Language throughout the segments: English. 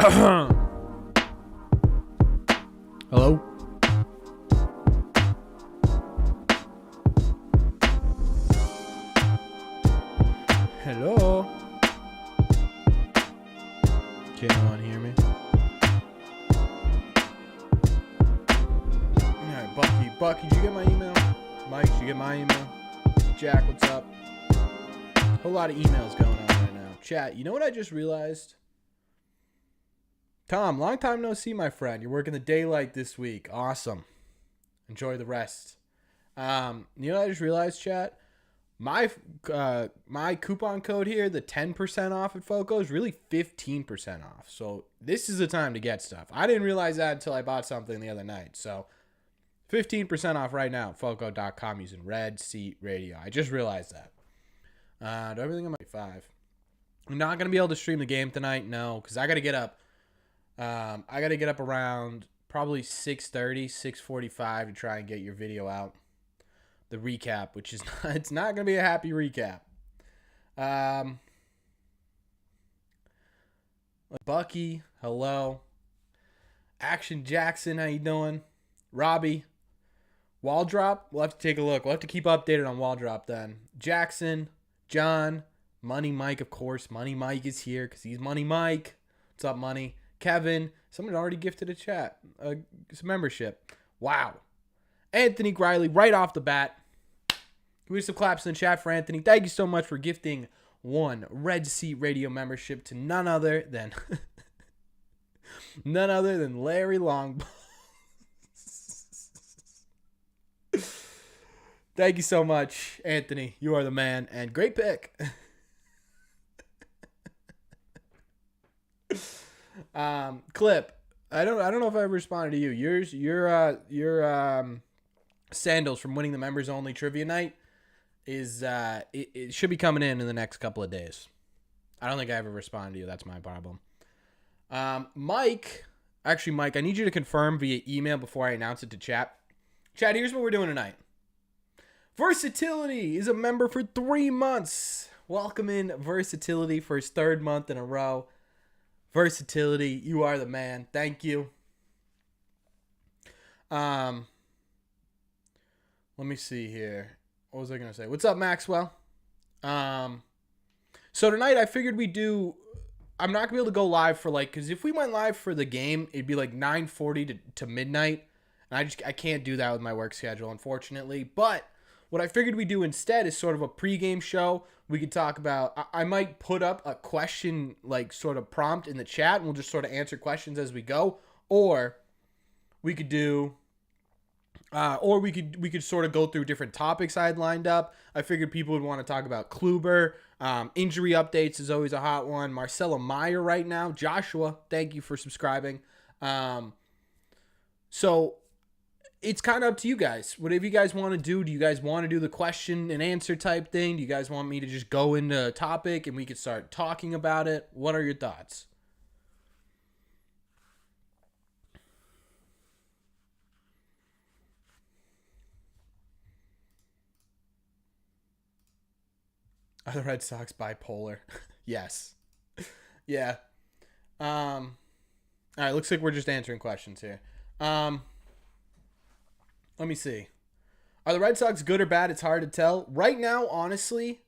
Hello? Hello? Can anyone hear me? Alright, Bucky, did you get my email? Mike, did you get my email? Jack, what's up? Whole lot of emails going on right now. Chat, you know what I just realized? Tom, long time no see, my friend. You're working the daylight this week. Awesome. Enjoy the rest. You know what I just realized, chat? My coupon code here, the 10% off at FOCO, is really 15% off. So this is the time to get stuff. I didn't realize that until I bought something the other night. So 15% off right now at FOCO.com using Red Seat Radio. I just realized that. Do everything on my 5. I'm not going to be able to stream the game tonight, no, because I got to get up. I got to get up around probably 6:30, 6:45 to try and get your video out. The recap, which is not, it's not going to be a happy recap. Bucky, hello. Action Jackson, how you doing? Robbie, Wall Drop, we'll have to take a look. We'll have to keep updated on Wall Drop then. Jackson, John, Money Mike, of course. Money Mike is here because he's Money Mike. What's up, Money? Kevin, someone already gifted a chat, some membership. Wow. Anthony Griley, right off the bat. Give me some claps in the chat for Anthony. Thank you so much for gifting one Red Seat Radio membership to none other than Larry Longballs. Thank you so much, Anthony. You are the man, and great pick. Clip. I don't know if I ever responded to you. Your sandals from winning the members only trivia night is it should be coming in the next couple of days. I don't think I ever responded to you. That's my problem. Mike, I need you to confirm via email before I announce it to chat. Chat, here's what we're doing tonight. Versatility is a member for 3 months. Welcome in Versatility for his 3rd month in a row. Versatility, you are the man. Thank you. Let me see here. What was I going to say? What's up, Maxwell? So tonight I figured we'd do... I'm not going to be able to go live for because if we went live for the game, it'd be 9:40 to midnight. And I can't do that with my work schedule, unfortunately. But what I figured we'd do instead is sort of a pregame show. We could talk about... I might put up a question, sort of prompt in the chat, and we'll just sort of answer questions as we go. Or we could do... we could sort of go through different topics I had lined up. I figured people would want to talk about Kluber. Injury updates is always a hot one. Marcelo Meyer right now. Joshua, thank you for subscribing. So it's kind of up to you guys. Whatever you guys want to do. Do you guys want to do the question and answer type thing? Do you guys want me to just go into a topic and we could start talking about it? What are your thoughts? Are the Red Sox bipolar? Yes. Yeah. All right, looks like we're just answering questions here. Let me see. Are the Red Sox good or bad? It's hard to tell. Right now, honestly,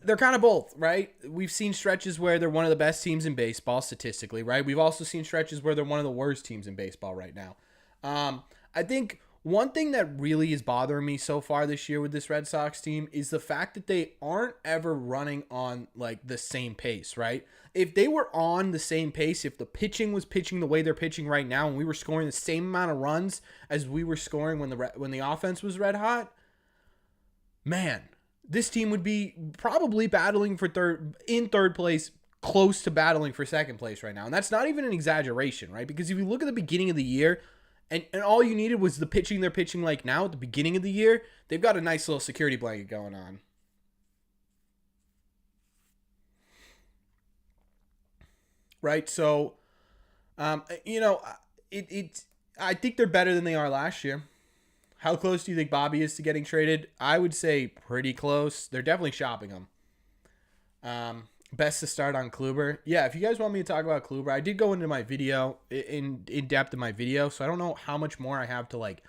they're kind of both, right? We've seen stretches where they're one of the best teams in baseball statistically, right? We've also seen stretches where they're one of the worst teams in baseball right now. I think one thing that really is bothering me so far this year with this Red Sox team is the fact that they aren't ever running on the same pace, right? If they were on the same pace, if the pitching was pitching the way they're pitching right now, and we were scoring the same amount of runs as we were scoring when the offense was red hot, man, this team would be probably battling for third place, close to battling for second place right now. And that's not even an exaggeration, right? Because if you look at the beginning of the year, and all you needed was the pitching they're pitching like now at the beginning of the year, they've got a nice little security blanket going on. Right? So, I think they're better than they are last year. How close do you think Bobby is to getting traded? I would say pretty close. They're definitely shopping him. Best to start on Kluber. Yeah, if you guys want me to talk about Kluber, I did go into my video in depth in my video, so I don't know how much more I have to like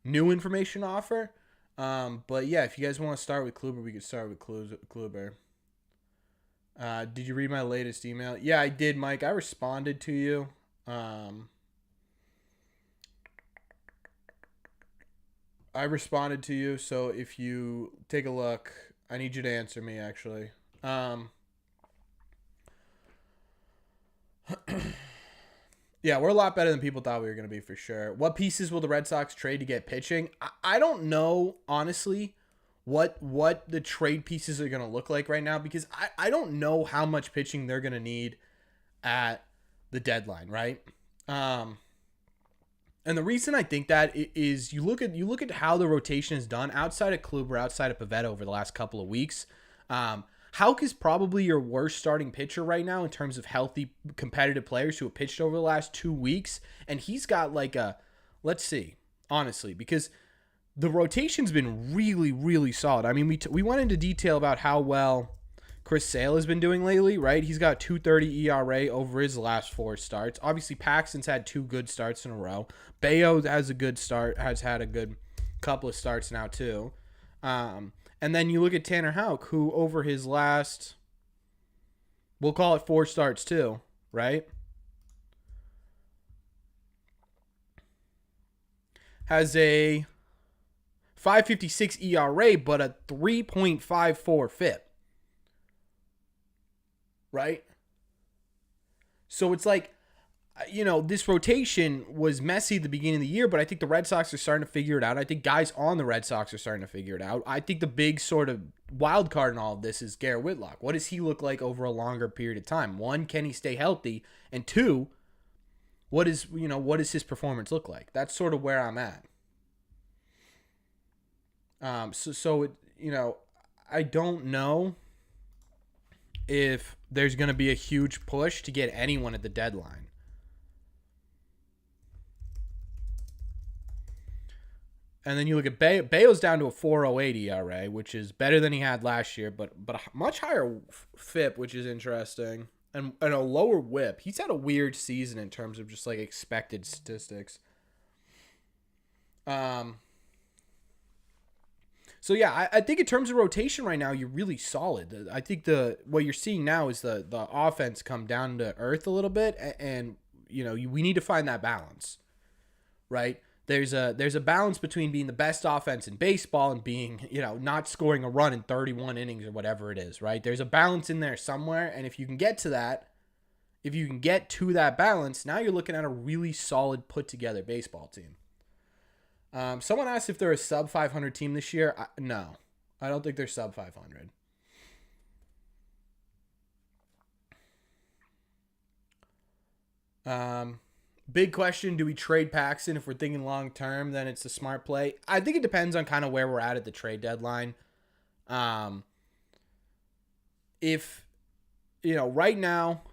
new information to offer. But yeah, if you guys want to start with Kluber, we could start with Kluber. Did you read my latest email? Yeah, I did, Mike. I responded to you. I responded to you, so if you take a look, I need you to answer me actually. Yeah, we're a lot better than people thought we were going to be for sure. What pieces will the Red Sox trade to get pitching? I don't know, honestly, what the trade pieces are going to look like right now because I don't know how much pitching they're going to need at the deadline, right? And the reason I think that is you look at how the rotation is done outside of Kluber, outside of Pivetta over the last couple of weeks. Houck is probably your worst starting pitcher right now in terms of healthy competitive players who have pitched over the last 2 weeks, and he's got like let's see, honestly, because the rotation's been really, really solid. I mean, we went into detail about how well Chris Sale has been doing lately, right? He's got 2.30 ERA over his last 4 starts. Obviously, Paxton's had 2 good starts in a row. Bayo has a good start, has had a good couple of starts now too. And then you look at Tanner Houck, who over his last, we'll call it 4 starts too, right? Has a 5.56 ERA, but a 3.54 FIP. Right? So it's like, this rotation was messy at the beginning of the year, but I think the Red Sox are starting to figure it out. I think guys on the Red Sox are starting to figure it out. I think the big sort of wild card in all of this is Garrett Whitlock. What does he look like over a longer period of time? 1, can he stay healthy? And 2, what does his performance look like? That's sort of where I'm at. I don't know if there's going to be a huge push to get anyone at the deadline. And then you look at Bayo's down to a 4.08 ERA, which is better than he had last year, but a much higher FIP, which is interesting, and a lower WHIP. He's had a weird season in terms of just like expected statistics. So yeah, I think in terms of rotation right now, you're really solid. I think what you're seeing now is the offense come down to earth a little bit, and we need to find that balance, right? There's a balance between being the best offense in baseball and being not scoring a run in 31 innings or whatever it is, right? There's a balance in there somewhere, and if you can get to that balance, now you're looking at a really solid put together baseball team. Someone asked if they're a sub 500 team this year. No, I don't think they're sub 500. Big question, do we trade Paxton? If we're thinking long term, then it's a smart play. I think it depends on kind of where we're at the trade deadline. If right now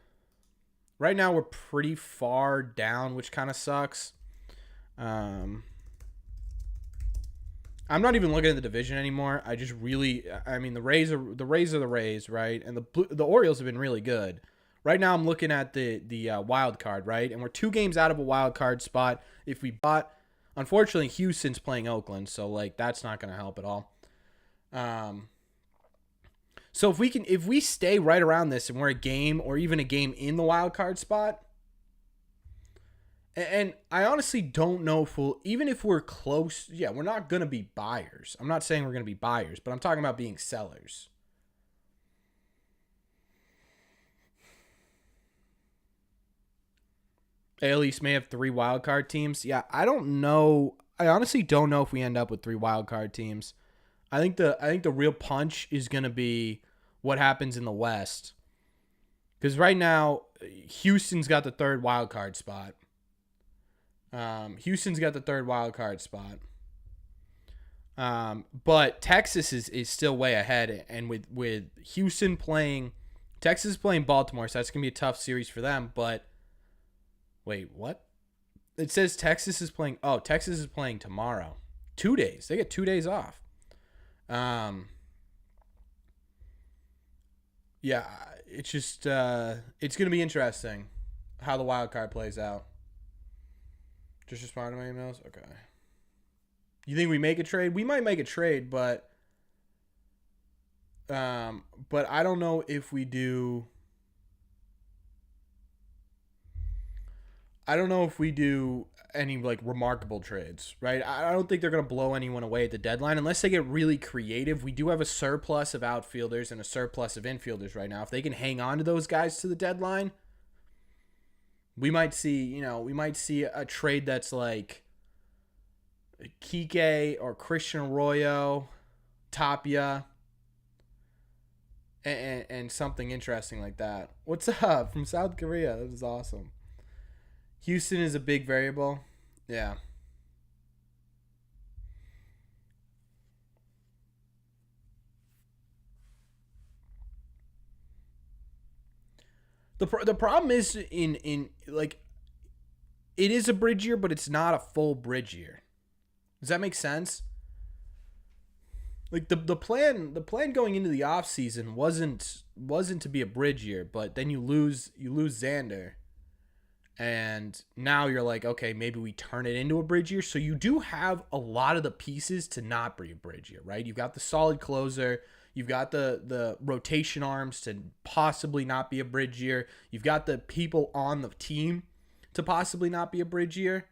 we're pretty far down, which kind of sucks. I'm not even looking at the division anymore. The Rays are the Rays, right? And the Orioles have been really good. Right now, I'm looking at the wild card, right? And we're 2 games out of a wild card spot. If we bought, unfortunately, Houston's playing Oakland, so like that's not going to help at all. So if we stay right around this and we're a game or even a game in the wild card spot. And I honestly don't know even if we're close, we're not going to be buyers. I'm not saying we're going to be buyers, but I'm talking about being sellers. AL East may have 3 wildcard teams. Yeah, I don't know. I honestly don't know if we end up with 3 wildcard teams. I think the real punch is going to be what happens in the West. Because right now, Houston's got the 3rd wildcard spot. But Texas is still way ahead, and with Houston playing, Texas is playing Baltimore, so that's gonna be a tough series for them. But wait, what? It says Texas is playing. Oh, Texas is playing tomorrow. 2 days. They get 2 days off. Yeah, it's just it's gonna be interesting how the wild card plays out. Just respond to my emails. Okay. You think we make a trade? We might make a trade, but I don't know if we do. I don't know if we do any like remarkable trades, right? I don't think they're going to blow anyone away at the deadline unless they get really creative. We do have a surplus of outfielders and a surplus of infielders right now. If they can hang on to those guys to the deadline, we might see, we might see a trade that's like Kike or Christian Arroyo, Tapia, and something interesting like that. What's up from South Korea? That is awesome. Houston is a big variable. Yeah. The problem is in like it is a bridge year, but it's not a full bridge year. Does that make sense? Like the plan going into the offseason wasn't to be a bridge year, but then you lose Xander. And now you're like, okay, maybe we turn it into a bridge year. So you do have a lot of the pieces to not be a bridge year, right? You've got the solid closer. You've got the rotation arms to possibly not be a bridge year. You've got the people on the team to possibly not be a bridge year.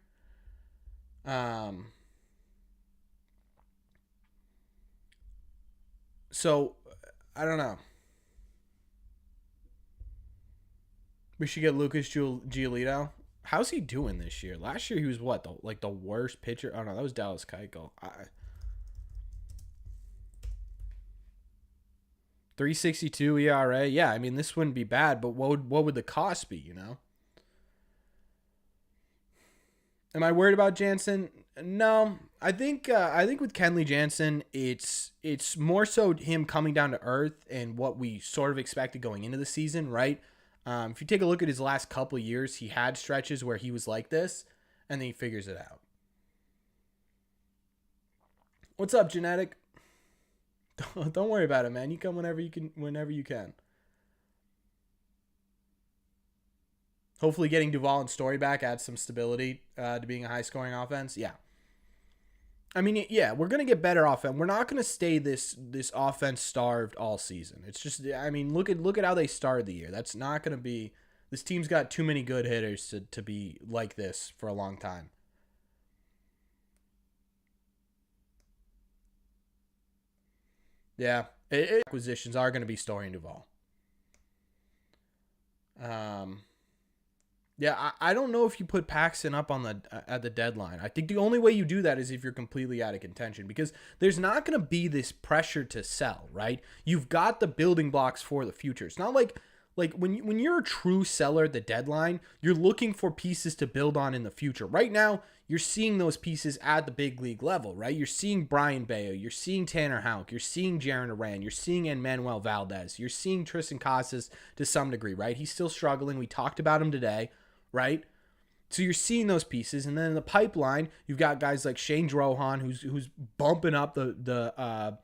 So I don't know. We should get Lucas Giolito. How's he doing this year? Last year he was what, the worst pitcher? Oh no, that was Dallas Keuchel. 3.62 ERA. Yeah, I mean this wouldn't be bad, but what would the cost be? Am I worried about Jansen? No, I think with Kenley Jansen, it's more so him coming down to earth and what we sort of expected going into the season, right? If you take a look at his last couple of years, he had stretches where he was like this, and then he figures it out. What's up, Genetic? Don't worry about it, man. You come whenever you can. Whenever you can. Hopefully, getting Duvall and Story back adds some stability to being a high-scoring offense. Yeah. I mean, yeah, we're gonna get better offense. We're not gonna stay this offense starved all season. It's just, I mean, look at how they started the year. That's not gonna be. This team's got too many good hitters to be like this for a long time. Yeah, acquisitions are gonna be Story and Duvall. Um, Yeah, I don't know if you put Paxton up on the at the deadline. I think the only way you do that is if you're completely out of contention because there's not going to be this pressure to sell, right? You've got the building blocks for the future. It's not like when you're a true seller at the deadline, you're looking for pieces to build on in the future. Right now, you're seeing those pieces at the big league level, right? You're seeing Brian Bayo, you're seeing Tanner Houck, you're seeing Jaron Duran, you're seeing Emmanuel Valdez, you're seeing Tristan Casas to some degree, right? He's still struggling. We talked about him today. Right? So you're seeing those pieces, and then in the pipeline, you've got guys like Shane Drohan, who's bumping up the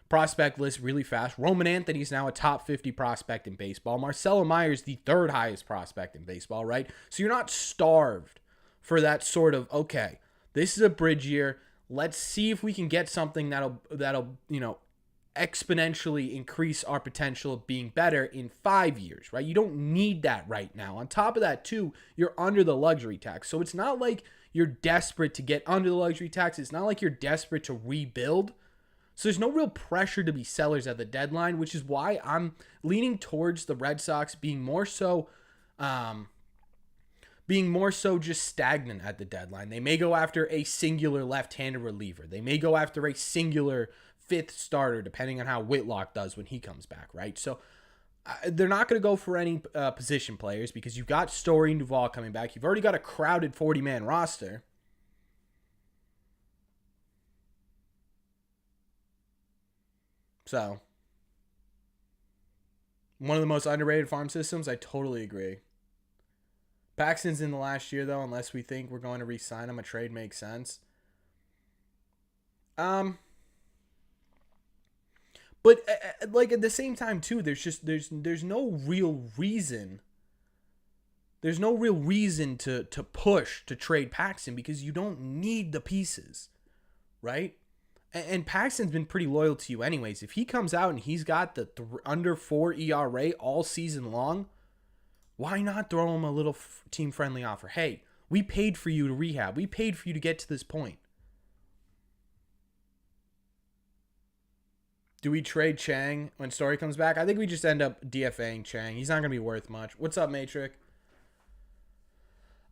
prospect list really fast. Roman Anthony's now a top 50 prospect in baseball. Marcelo Myers, the third highest prospect in baseball, right? So you're not starved for that sort of, okay, this is a bridge year. Let's see if we can get something that'll exponentially increase our potential of being better in 5 years, right? You don't need that right now. On top of that, too, you're under the luxury tax. So it's not like you're desperate to get under the luxury tax. It's not like you're desperate to rebuild. So there's no real pressure to be sellers at the deadline, which is why I'm leaning towards the Red Sox being more so just stagnant at the deadline. They may go after a singular left-handed reliever. They may go after a singular fifth starter, depending on how Whitlock does when he comes back, right? So they're not going to go for any position players because you've got Story and Duvall coming back. You've already got a crowded 40-man roster. So one of the most underrated farm systems, I totally agree. Paxton's in the last year, though, unless we think we're going to re-sign him. A trade makes sense. Um, But like at the same time too, there's no real reason. There's no real reason to push to trade Paxton because you don't need the pieces, right? And Paxton's been pretty loyal to you anyways. If he comes out and he's got the under 4 ERA all season long, why not throw him a little team-friendly offer? Hey, we paid for you to rehab. We paid for you to get to this point. Do we trade Chang when Story comes back? I think we just end up DFAing Chang. He's not going to be worth much. What's up, Matrix?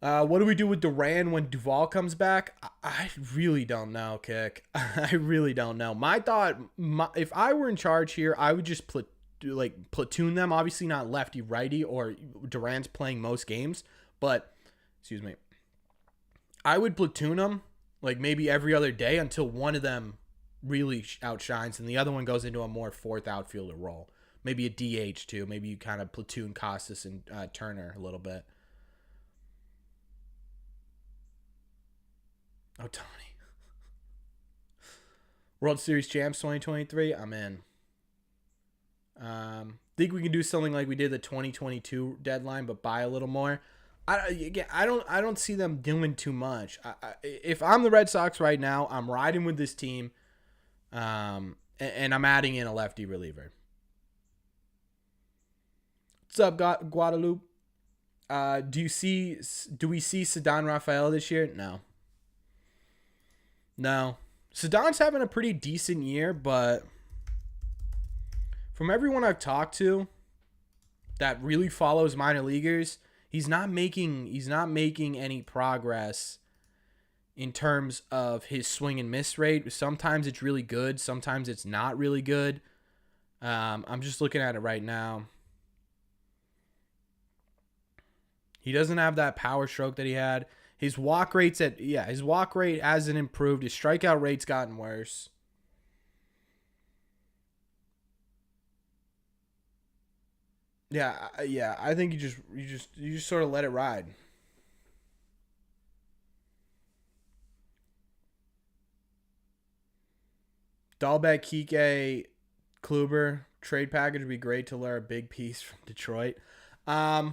What do we do with Duran when Duvall comes back? I really don't know, Kick. I really don't know. My thought, if I were in charge here, I would just platoon them. Obviously not lefty, righty, or Duran's playing most games. But, excuse me, I would platoon them like maybe every other day until one of them really outshines and the other one goes into a more fourth outfielder role. Maybe a DH too. Maybe you kind of platoon Costas and Turner a little bit. Oh, Tony. World Series champs 2023. I'm in. Think we can do something like we did the 2022 deadline, but buy a little more. I don't see them doing too much. If I'm the Red Sox right now, I'm riding with this team, and I'm adding in a lefty reliever. What's up, Guadalupe? Do we see Ceddanne Rafael this year? No. Ceddanne's having a pretty decent year, but from everyone I've talked to that really follows minor leaguers, he's not making any progress in terms of his swing and miss rate. Sometimes it's really good, sometimes it's not really good. I'm just looking at it right now. He doesn't have that power stroke that he had. His walk rate hasn't improved. His strikeout rate's gotten worse. Yeah, I think you just sort of let it ride. Dahlbeck, Kike, Kluber trade package would be great to lure a big piece from Detroit. The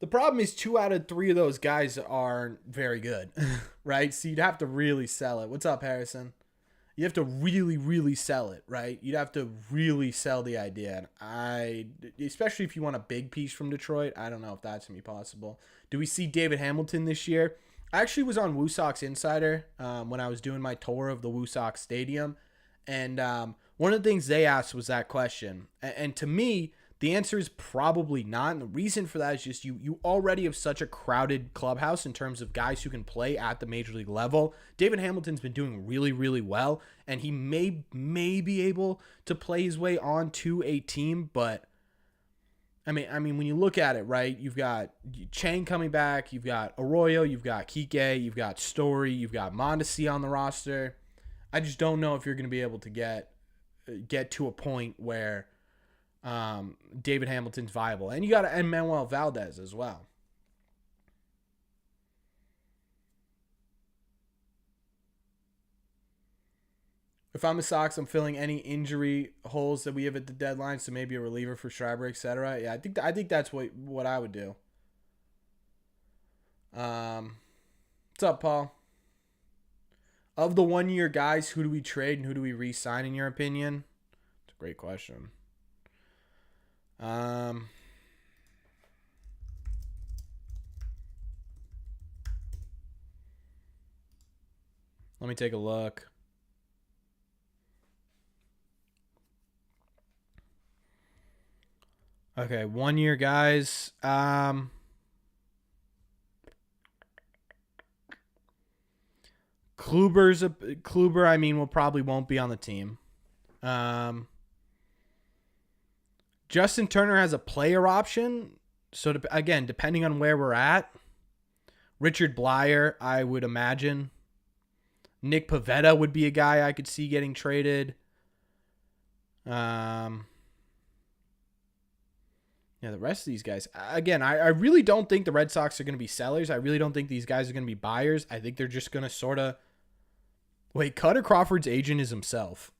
problem is 2 out of 3 of those guys aren't very good, right? So you'd have to really sell it. What's up, Harrison? You have to really, really sell it, right? You'd have to really sell the idea. Especially if you want a big piece from Detroit, I don't know if that's going to be possible. Do we see David Hamilton this year? I actually was on Woo Sox Insider when I was doing my tour of the Woo Sox Stadium. And one of the things they asked was that question. And to me, the answer is probably not. And the reason for that is just you already have such a crowded clubhouse in terms of guys who can play at the major league level. David Hamilton's been doing really, really well, and he may be able to play his way onto a team. But I mean, when you look at it, right, you've got Chang coming back, you've got Arroyo, you've got Kike, you've got Story, you've got Mondesi on the roster. I just don't know if you're going to be able to get to a point where David Hamilton's viable. And you got Manuel Valdez as well. If I'm the Sox, I'm filling any injury holes that we have at the deadline, so maybe a reliever for Schreiber, etc. Yeah, I think that's what I would do. What's up, Paul? Of the 1-year guys, who do we trade and who do we re-sign in your opinion? It's a great question. Let me take a look. Okay, 1-year guys. Kluber, I mean, won't be on the team. Justin Turner has a player option. So, again, depending on where we're at. Richard Blyer, I would imagine. Nick Pivetta would be a guy I could see getting traded. Yeah, the rest of these guys. Again, I really don't think the Red Sox are going to be sellers. I really don't think these guys are going to be buyers. I think they're just going to sort of... Wait, Cutter Crawford's agent is himself.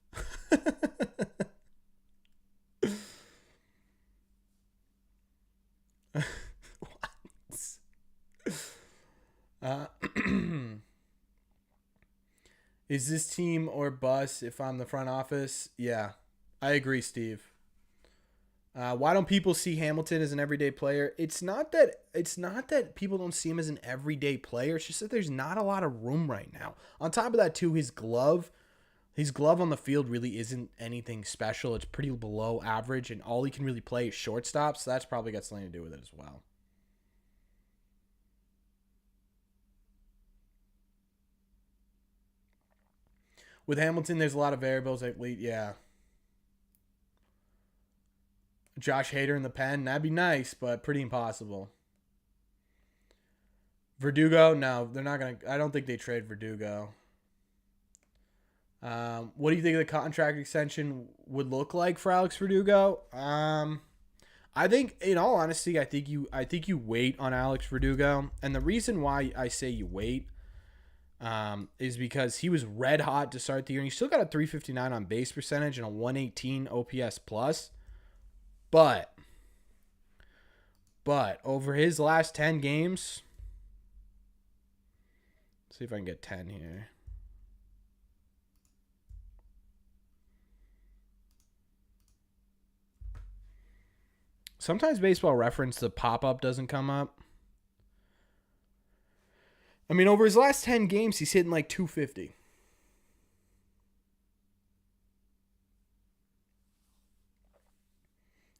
Is this team or bust if I'm the front office? Yeah, I agree, Steve. Why don't people see Hamilton as an everyday player? It's not that people don't see him as an everyday player. It's just that there's not a lot of room right now. On top of that, too, his glove on the field really isn't anything special. It's pretty below average, and all he can really play is shortstop. So that's probably got something to do with it as well. With Hamilton, there's a lot of variables. Like, yeah, Josh Hader in the pen, that'd be nice, but pretty impossible. Verdugo, no, they're not gonna. I don't think they trade Verdugo. What do you think the contract extension would look like for Alex Verdugo? I think, in all honesty, I think you wait on Alex Verdugo, and the reason why I say you wait, is because he was red hot to start the year, and he still got a 359 on base percentage and a 118 OPS plus, but over his last 10 games, let's see if I can get 10 here. Sometimes Baseball Reference, the pop-up doesn't come up. I mean, over his last 10 games, he's hitting like 250.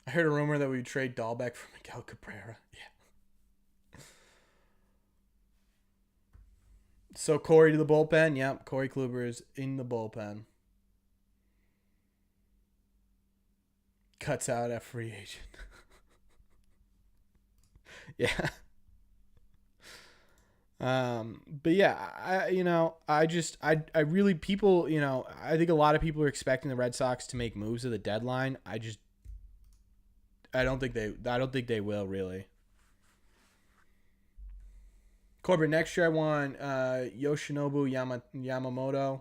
I heard a rumor that we would trade Dahlbeck for Miguel Cabrera. Yeah. So Corey to the bullpen. Yep, Corey Kluber is in the bullpen. Cuts out at free agent. Yeah. But yeah, I really people, I think a lot of people are expecting the Red Sox to make moves at the deadline. I don't think they will really. Corbett, next year I want Yoshinobu Yamamoto,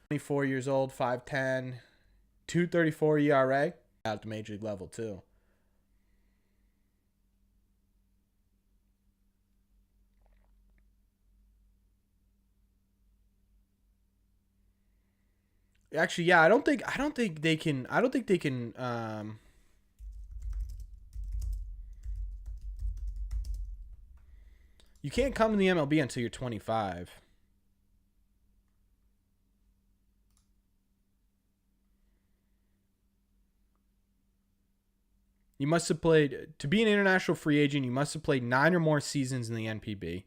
24 years old, 5'10", 234 ERA at the major league level too. Actually, yeah, I don't think they can. You can't come to the MLB until you're 25. You must have played to be an international free agent. You must have played 9 or more seasons in the NPB.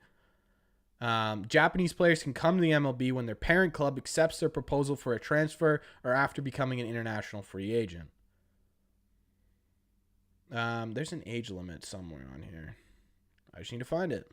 Japanese players can come to the MLB when their parent club accepts their proposal for a transfer or after becoming an international free agent. There's an age limit somewhere on here. I just need to find it.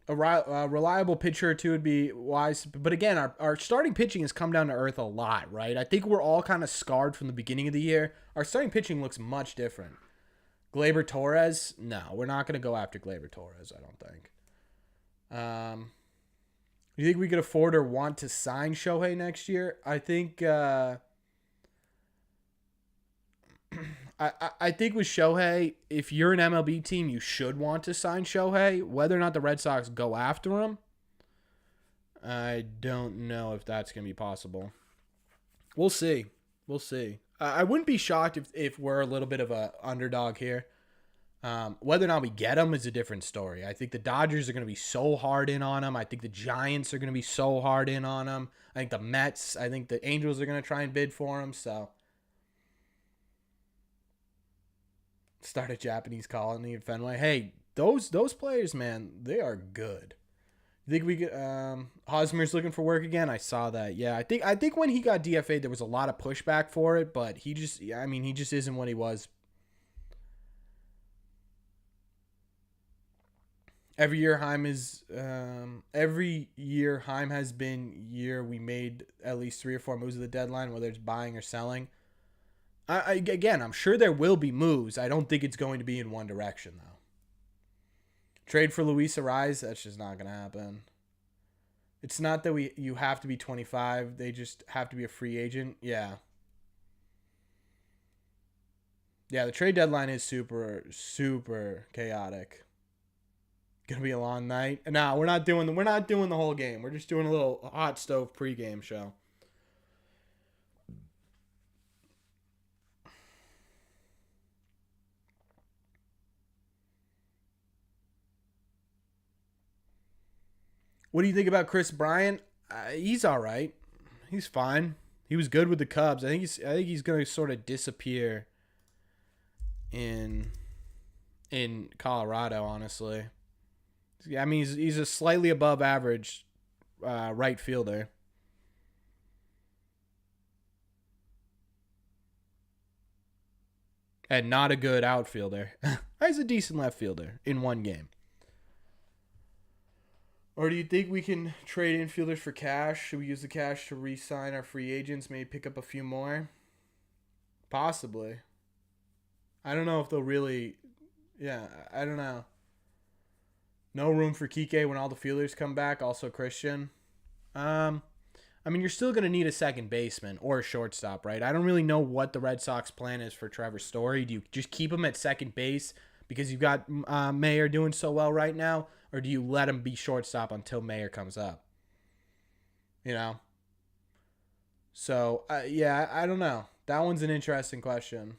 A reliable pitcher or two would be wise. But again, our starting pitching has come down to earth a lot, right? I think we're all kind of scarred from the beginning of the year. Our starting pitching looks much different. Gleyber Torres? No, we're not going to go after Gleyber Torres, I don't think. You think we could afford or want to sign Shohei next year? I think I think with Shohei, if you're an MLB team, you should want to sign Shohei. Whether or not the Red Sox go after him, I don't know if that's going to be possible. We'll see. We'll see. I wouldn't be shocked if we're a little bit of a underdog here. Whether or not we get him is a different story. I think the Dodgers are going to be so hard in on him. I think the Giants are going to be so hard in on him. I think the Mets, I think the Angels are going to try and bid for him. So start a Japanese colony in Fenway. Hey, those players, man, they are good. You think we could? Hosmer's looking for work again. I saw that. Yeah, I think when he got DFA'd, there was a lot of pushback for it, but he just isn't what he was. Every year Heim has been year we made at least 3 or 4 moves at the deadline, whether it's buying or selling. Again, I'm sure there will be moves. I don't think it's going to be in one direction, though. Trade for Luis Ariz, that's just not going to happen. It's not that you have to be 25. They just have to be a free agent. Yeah. Yeah, the trade deadline is super, super chaotic. Gonna be a long night. No, we're not doing the whole game. We're just doing a little hot stove pregame show. What do you think about Chris Bryant? He's all right. He's fine. He was good with the Cubs. I think he's gonna sort of disappear in Colorado. Honestly, I mean he's a slightly above average right fielder and not a good outfielder. He's a decent left fielder in one game. Or do you think we can trade infielders for cash? Should we use the cash to re-sign our free agents? Maybe pick up a few more? Possibly. I don't know if they'll really. Yeah, I don't know. No room for Kike when all the fielders come back. Also Christian. Um, I mean, you're still going to need a second baseman or a shortstop, right? I don't really know what the Red Sox plan is for Trevor Story. Do you just keep him at second base because you've got Mayer doing so well right now? Or do you let him be shortstop until Mayer comes up? You know? So, yeah, I don't know. That one's an interesting question.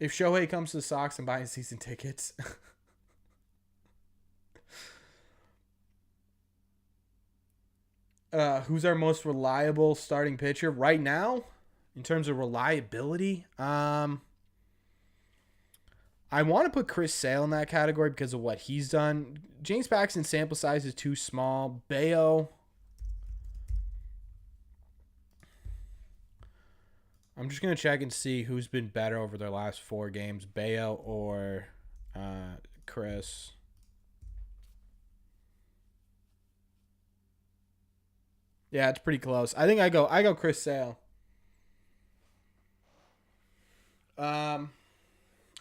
If Shohei comes to the Sox and buys season tickets. Who's our most reliable starting pitcher right now in terms of reliability? I want to put Chris Sale in that category because of what he's done. James Paxton's sample size is too small. Bayo. I'm just going to check and see who's been better over their last 4 games. Bayo or Chris. Yeah, it's pretty close. I think I go Chris Sale. Um,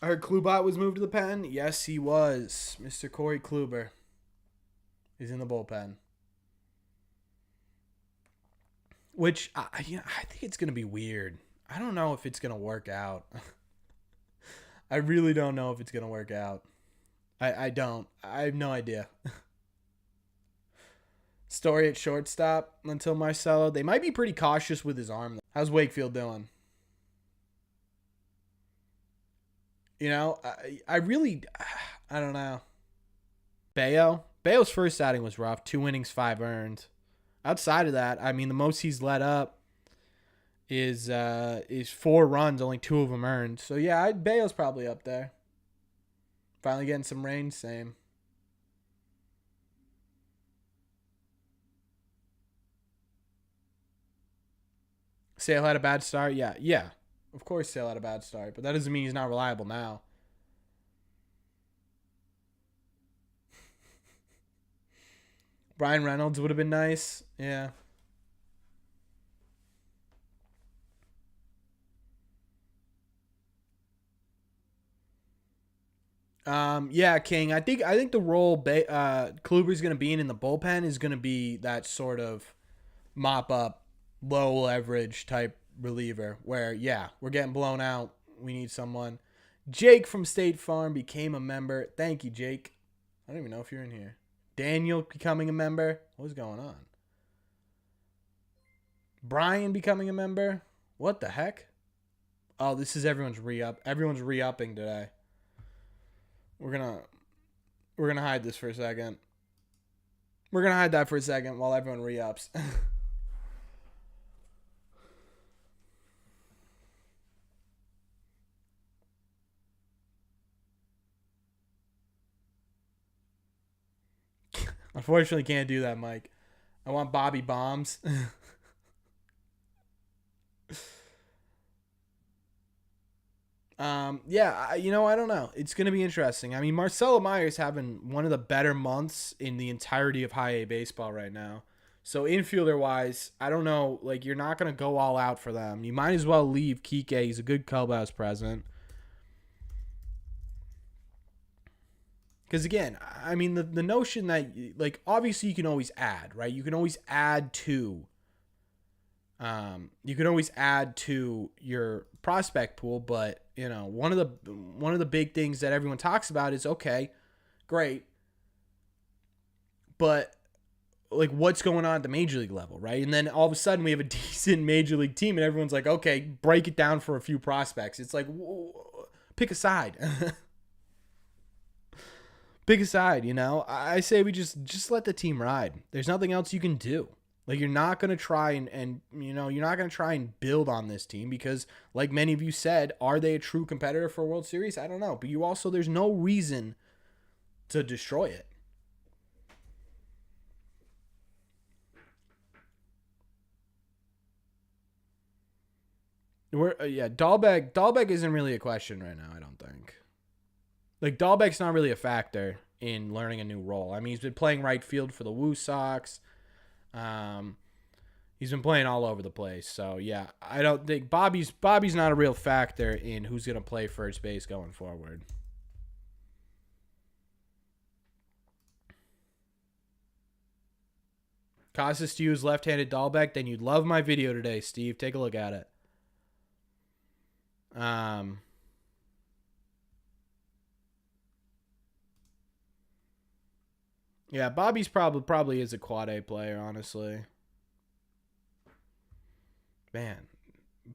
I heard Klubot was moved to the pen. Yes, he was. Mr. Corey Kluber is in the bullpen. Which I think it's gonna be weird. I don't know if it's gonna work out. I really don't know if it's gonna work out. I don't. I have no idea. Story at shortstop until Marcelo. They might be pretty cautious with his arm. How's Wakefield doing? I really, I don't know. Bayo's first outing was rough. 2 innings, 5 earned. Outside of that, I mean, the most he's let up is 4 runs, only 2 of them earned. So yeah, Bayo's probably up there. Finally getting some rain, same. Sale had a bad start, yeah. Of course, Sale had a bad start, but that doesn't mean he's not reliable now. Brian Reynolds would have been nice, yeah. Yeah, King. I think the role Kluber's going to be in the bullpen is going to be that sort of mop up, low leverage type reliever where yeah, we're getting blown out. We need someone. Jake from State Farm became a member. Thank you, Jake. I don't even know if you're in here. Daniel becoming a member. What's going on? Brian becoming a member. What the heck? Oh, this is everyone's re-up. Everyone's re-upping today. We're gonna hide this for a second. We're gonna hide that for a second while everyone re-ups. Unfortunately, can't do that, Mike. I want Bobby Bombs. Yeah, I don't know. It's going to be interesting. I mean, Marcelo Meyer's having one of the better months in the entirety of high A baseball right now. So infielder wise, I don't know. Like, you're not going to go all out for them. You might as well leave Kike. He's a good clubhouse president. Because again, I mean, the notion that, like, obviously you can always add, right? You can always add to your prospect pool, but one of the big things that everyone talks about is, okay, great, but like, what's going on at the major league level, right? And then all of a sudden we have a decent major league team, and everyone's like, okay, break it down for a few prospects. It's like, whoa, pick a side. Pick a side, I say we just let the team ride. There's nothing else you can do. Like, you're not going to try and you're not going to try and build on this team because, like many of you said, are they a true competitor for a World Series? I don't know. But there's no reason to destroy it. Dahlbeck isn't really a question right now, I don't think. Like, Dahlbeck's not really a factor in learning a new role. I mean, he's been playing right field for the Red Sox. He's been playing all over the place. So, yeah, I don't think Bobby's not a real factor in who's going to play first base going forward. Casas to use left-handed Dahlbeck, then you'd love my video today, Steve. Take a look at it. Yeah, Bobby's probably is a quad A player, honestly. Man,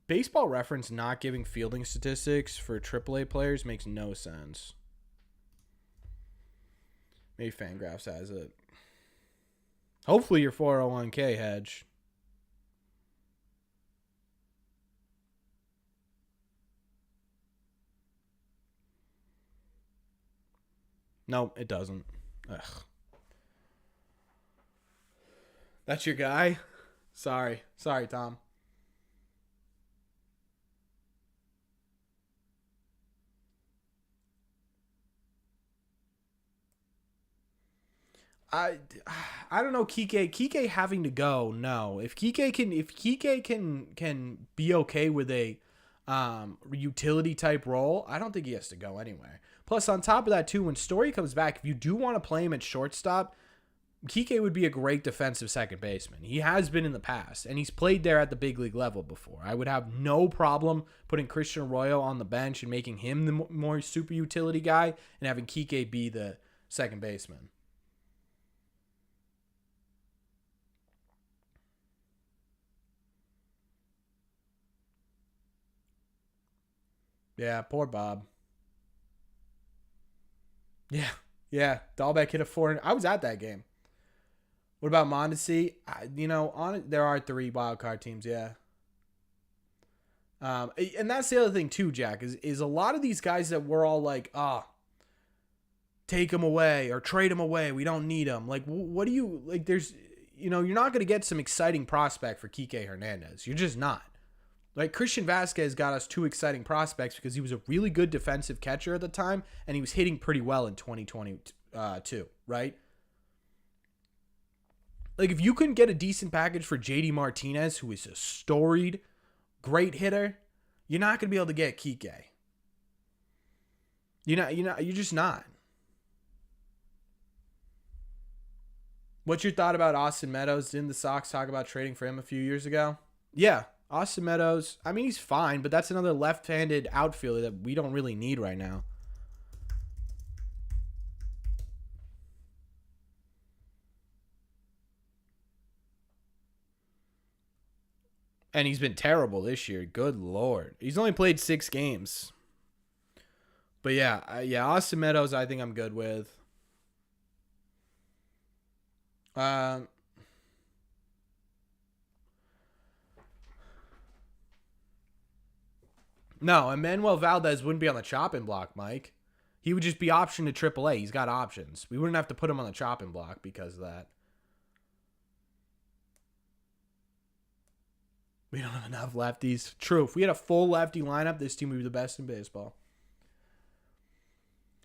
Baseball Reference not giving fielding statistics for AAA players makes no sense. Maybe Fangraphs has it. Hopefully your 401k hedge. No, it doesn't. Ugh. That's your guy? Sorry, Tom. I don't know. Kike having to go. No, if Kike can be okay with a utility type role, I don't think he has to go anywhere. Plus, on top of that too, when Story comes back, if you do want to play him at shortstop, Kike would be a great defensive second baseman. He has been in the past, and he's played there at the big league level before. I would have no problem putting Christian Arroyo on the bench and making him the more super utility guy and having Kike be the second baseman. Yeah, poor Bob. Yeah. Dahlbeck hit a 4. I was at that game. What about Mondesi? There are 3 wild card teams. Yeah. And that's the other thing too, Jack, is a lot of these guys that we're all like, take them away or trade them away. We don't need them. Like, what do you like? There's, you're not going to get some exciting prospect for Kike Hernandez. You're just not. Like, Christian Vasquez got us 2 exciting prospects because he was a really good defensive catcher at the time, and he was hitting pretty well in 2022, right? Like, if you couldn't get a decent package for JD Martinez, who is a storied, great hitter, you're not going to be able to get Kike. You're just not. What's your thought about Austin Meadows? Didn't the Sox talk about trading for him a few years ago? Yeah, Austin Meadows, I mean, he's fine, but that's another left-handed outfielder that we don't really need right now. And he's been terrible this year. Good Lord. He's only played 6 games. But yeah, Austin Meadows I think I'm good with. No, Emmanuel Valdez wouldn't be on the chopping block, Mike. He would just be optioned to AAA. He's got options. We wouldn't have to put him on the chopping block because of that. We don't have enough lefties. True. If we had a full lefty lineup, this team would be the best in baseball.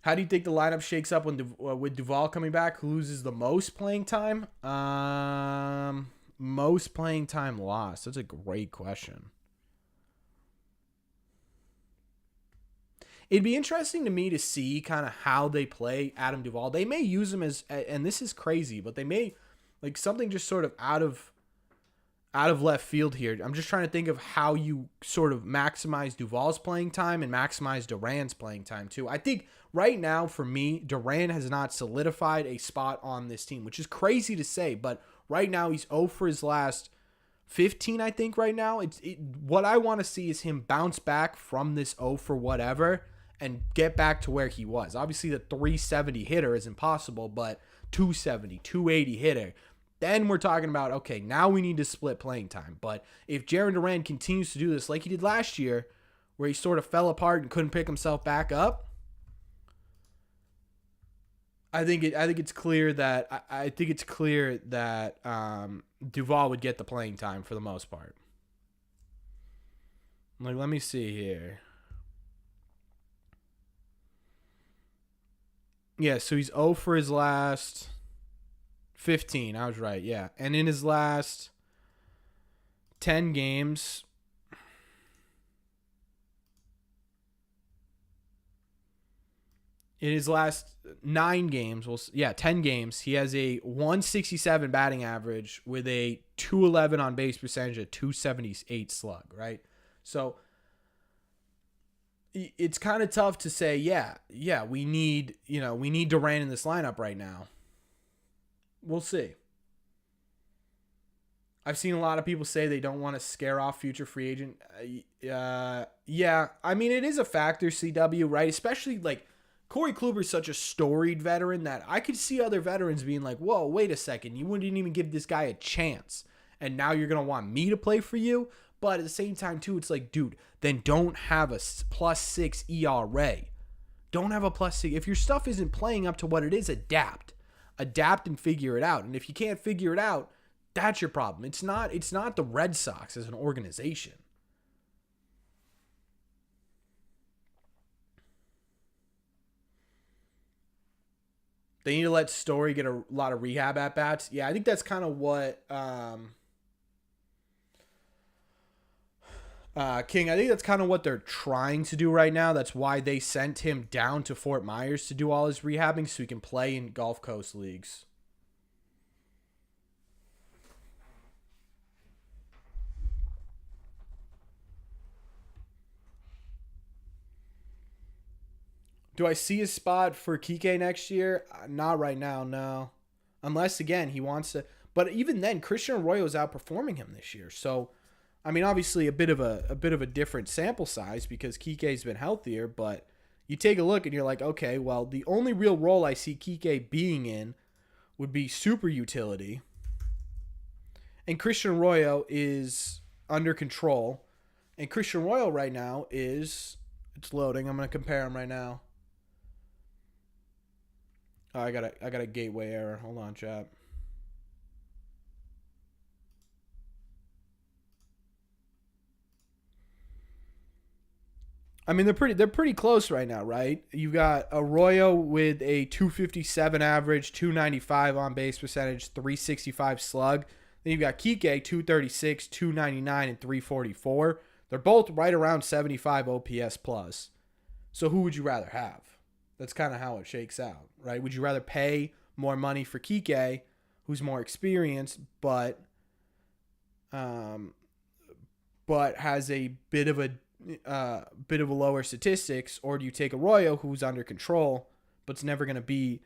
How do you think the lineup shakes up with Duvall coming back? Who loses the most playing time? Most playing time lost. That's a great question. It'd be interesting to me to see kind of how they play Adam Duvall. They may use him as, and this is crazy, but they may like something just sort of out of left field here. I'm just trying to think of how you sort of maximize Duvall's playing time and maximize Duran's playing time too. I think right now for me, Duran has not solidified a spot on this team, which is crazy to say, but right now he's 0 for his last 15, I think right now. What I want to see is him bounce back from this 0 for whatever and get back to where he was. Obviously the 370 hitter is impossible, but 270, 280 hitter, then we're talking about, okay, now we need to split playing time. But if Jarren Duran continues to do this like he did last year, where he sort of fell apart and couldn't pick himself back up, I think it's clear that Duvall would get the playing time for the most part. Like, let me see here. Yeah, so he's 0 for his last 15. I was right, yeah. And in his last 10 games, in his last 9 games, 10 games, he has a 167 batting average with a 211 on base percentage, a 278 slug, right? So it's kind of tough to say, we need Duran in this lineup right now. We'll see. I've seen a lot of people say they don't want to scare off future free agent. Yeah, I mean, it is a factor, CW, right? Especially like Corey Kluber is such a storied veteran that I could see other veterans being like, whoa, wait a second. You wouldn't even give this guy a chance. And now you're going to want me to play for you? But at the same time, too, it's like, dude, then don't have a +6 ERA. Don't have a +6. If your stuff isn't playing up to what it is, adapt. Adapt and figure it out. And if you can't figure it out, that's your problem. It's not the Red Sox as an organization. They need to let Story get a lot of rehab at-bats. Yeah, I think that's kind of what King, I think that's kind of what they're trying to do right now. That's why they sent him down to Fort Myers to do all his rehabbing so he can play in Gulf Coast leagues. Do I see a spot for Kike next year? Not right now, no. Unless, again, he wants to. But even then, Christian Arroyo is outperforming him this year. So, I mean, obviously a bit of a different sample size because Kike's been healthier, but you take a look and you're like, okay, well, the only real role I see Kike being in would be super utility. And Christian Arroyo is under control. And Christian Arroyo right now it's loading. I'm going to compare him right now. Oh, I got a gateway error. Hold on, chat. I mean, they're pretty close right now, right? You got Arroyo with a 257 average, 295 on base percentage, 365 slug. Then you've got Kike, 236, 299, and 344. They're both right around 75 OPS plus. So who would you rather have? That's kind of how it shakes out, right? Would you rather pay more money for Kike, who's more experienced, but has a bit of a lower statistics, or do you take Arroyo, who's under control, but's never going to be,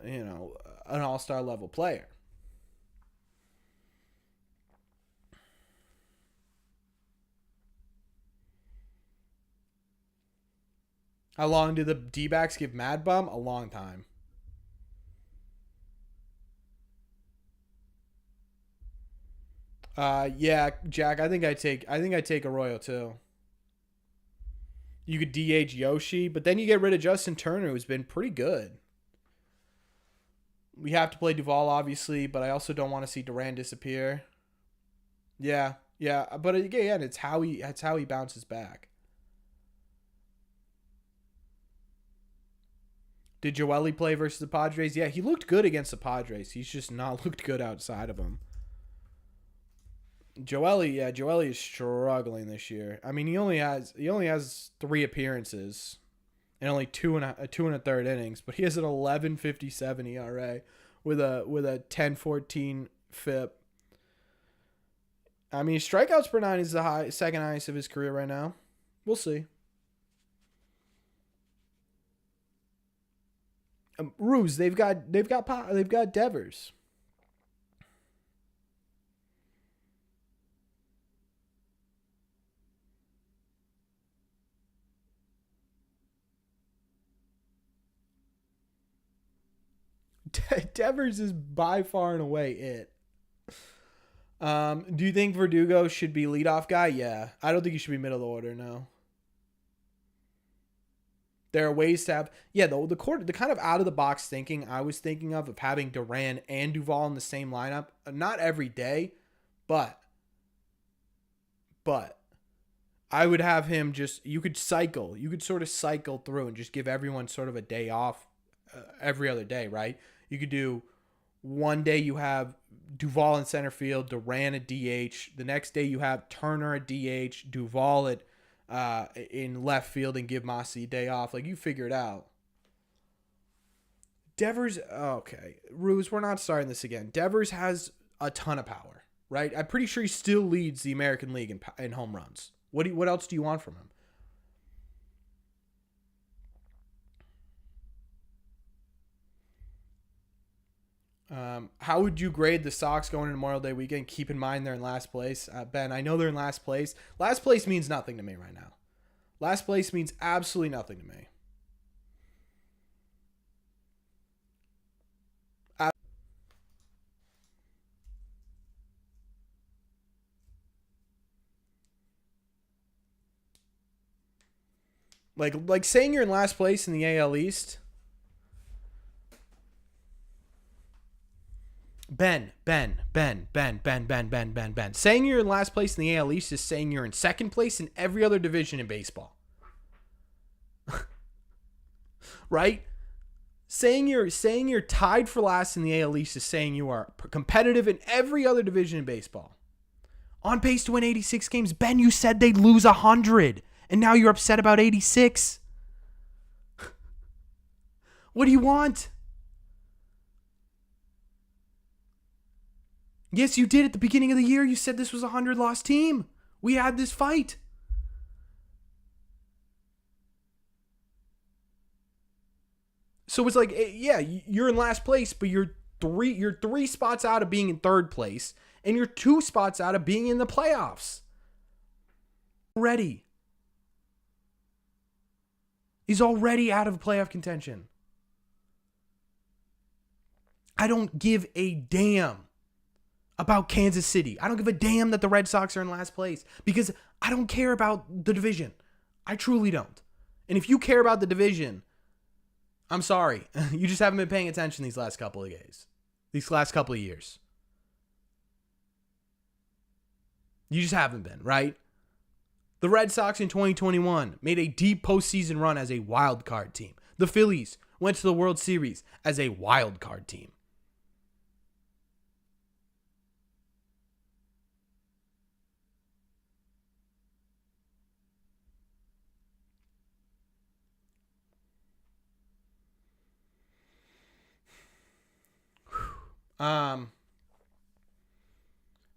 an all-star level player? How long do the D-backs give Mad Bum? A long time. Yeah, Jack. I think I take Arroyo too. You could DH Yoshi, but then you get rid of Justin Turner, who's been pretty good. We have to play Duvall, obviously, but I also don't want to see Duran disappear. Yeah, but again, it's how he bounces back. Did Joely play versus the Padres? Yeah, he looked good against the Padres. He's just not looked good outside of them. Joely is struggling this year. I mean, he only has 3 appearances. and only two and a third innings, but he has an 11.57 ERA with a 10.14 FIP. I mean, strikeouts per nine is the second highest of his career right now. We'll see. Ruse, they've got Devers. Devers is by far and away it. Do you think Verdugo should be leadoff guy? Yeah. I don't think he should be middle of the order, no. There are ways to have the kind of out of the box thinking I was thinking of having Duran and Duvall in the same lineup. Not every day, but I would have him you could sort of cycle through and just give everyone sort of a day off every other day, right? You could do one day you have Duvall in center field, Duran at DH. The next day you have Turner at DH, Duvall at in left field, and give Mossy a day off. Like, you figure it out. Devers, okay. Ruse, we're not starting this again. Devers has a ton of power, right? I'm pretty sure he still leads the American League in home runs. What else do you want from him? How would you grade the Sox going into Memorial Day weekend? Keep in mind they're in last place. Ben, I know they're in last place. Last place means nothing to me right now. Last place means absolutely nothing to me. Like saying you're in last place in the AL East. Ben. Saying you're in last place in the AL East is saying you're in second place in every other division in baseball. Right? Saying you're tied for last in the AL East is saying you are competitive in every other division in baseball. On pace to win 86 games. Ben, you said they'd lose 100, and now you're upset about 86. What do you want? Yes, you did at the beginning of the year. You said this was a 100-loss team. We had this fight. So it's like, yeah, you're in last place, but you're three spots out of being in third place, and you're 2 spots out of being in the playoffs. He's already out of playoff contention. I don't give a damn about Kansas City. I don't give a damn that the Red Sox are in last place, because I don't care about the division. I truly don't. And if you care about the division, I'm sorry. You just haven't been paying attention these last couple of days. These last couple of years. You just haven't been, right? The Red Sox in 2021 made a deep postseason run as a wild card team. The Phillies went to the World Series as a wild card team.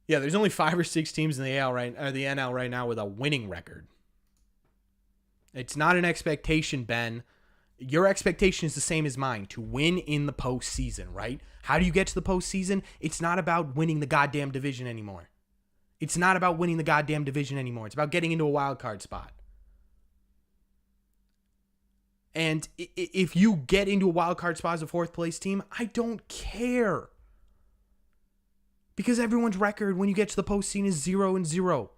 Yeah, there's only 5 or 6 teams in the the NL right now with a winning record. It's not an expectation, Ben. Your expectation is the same as mine, to win in the postseason, right? How do you get to the postseason? It's not about winning the goddamn division anymore. It's about getting into a wild card spot. And if you get into a wild card spot as a 4th place team, I don't care. Because everyone's record when you get to the postseason is 0-0.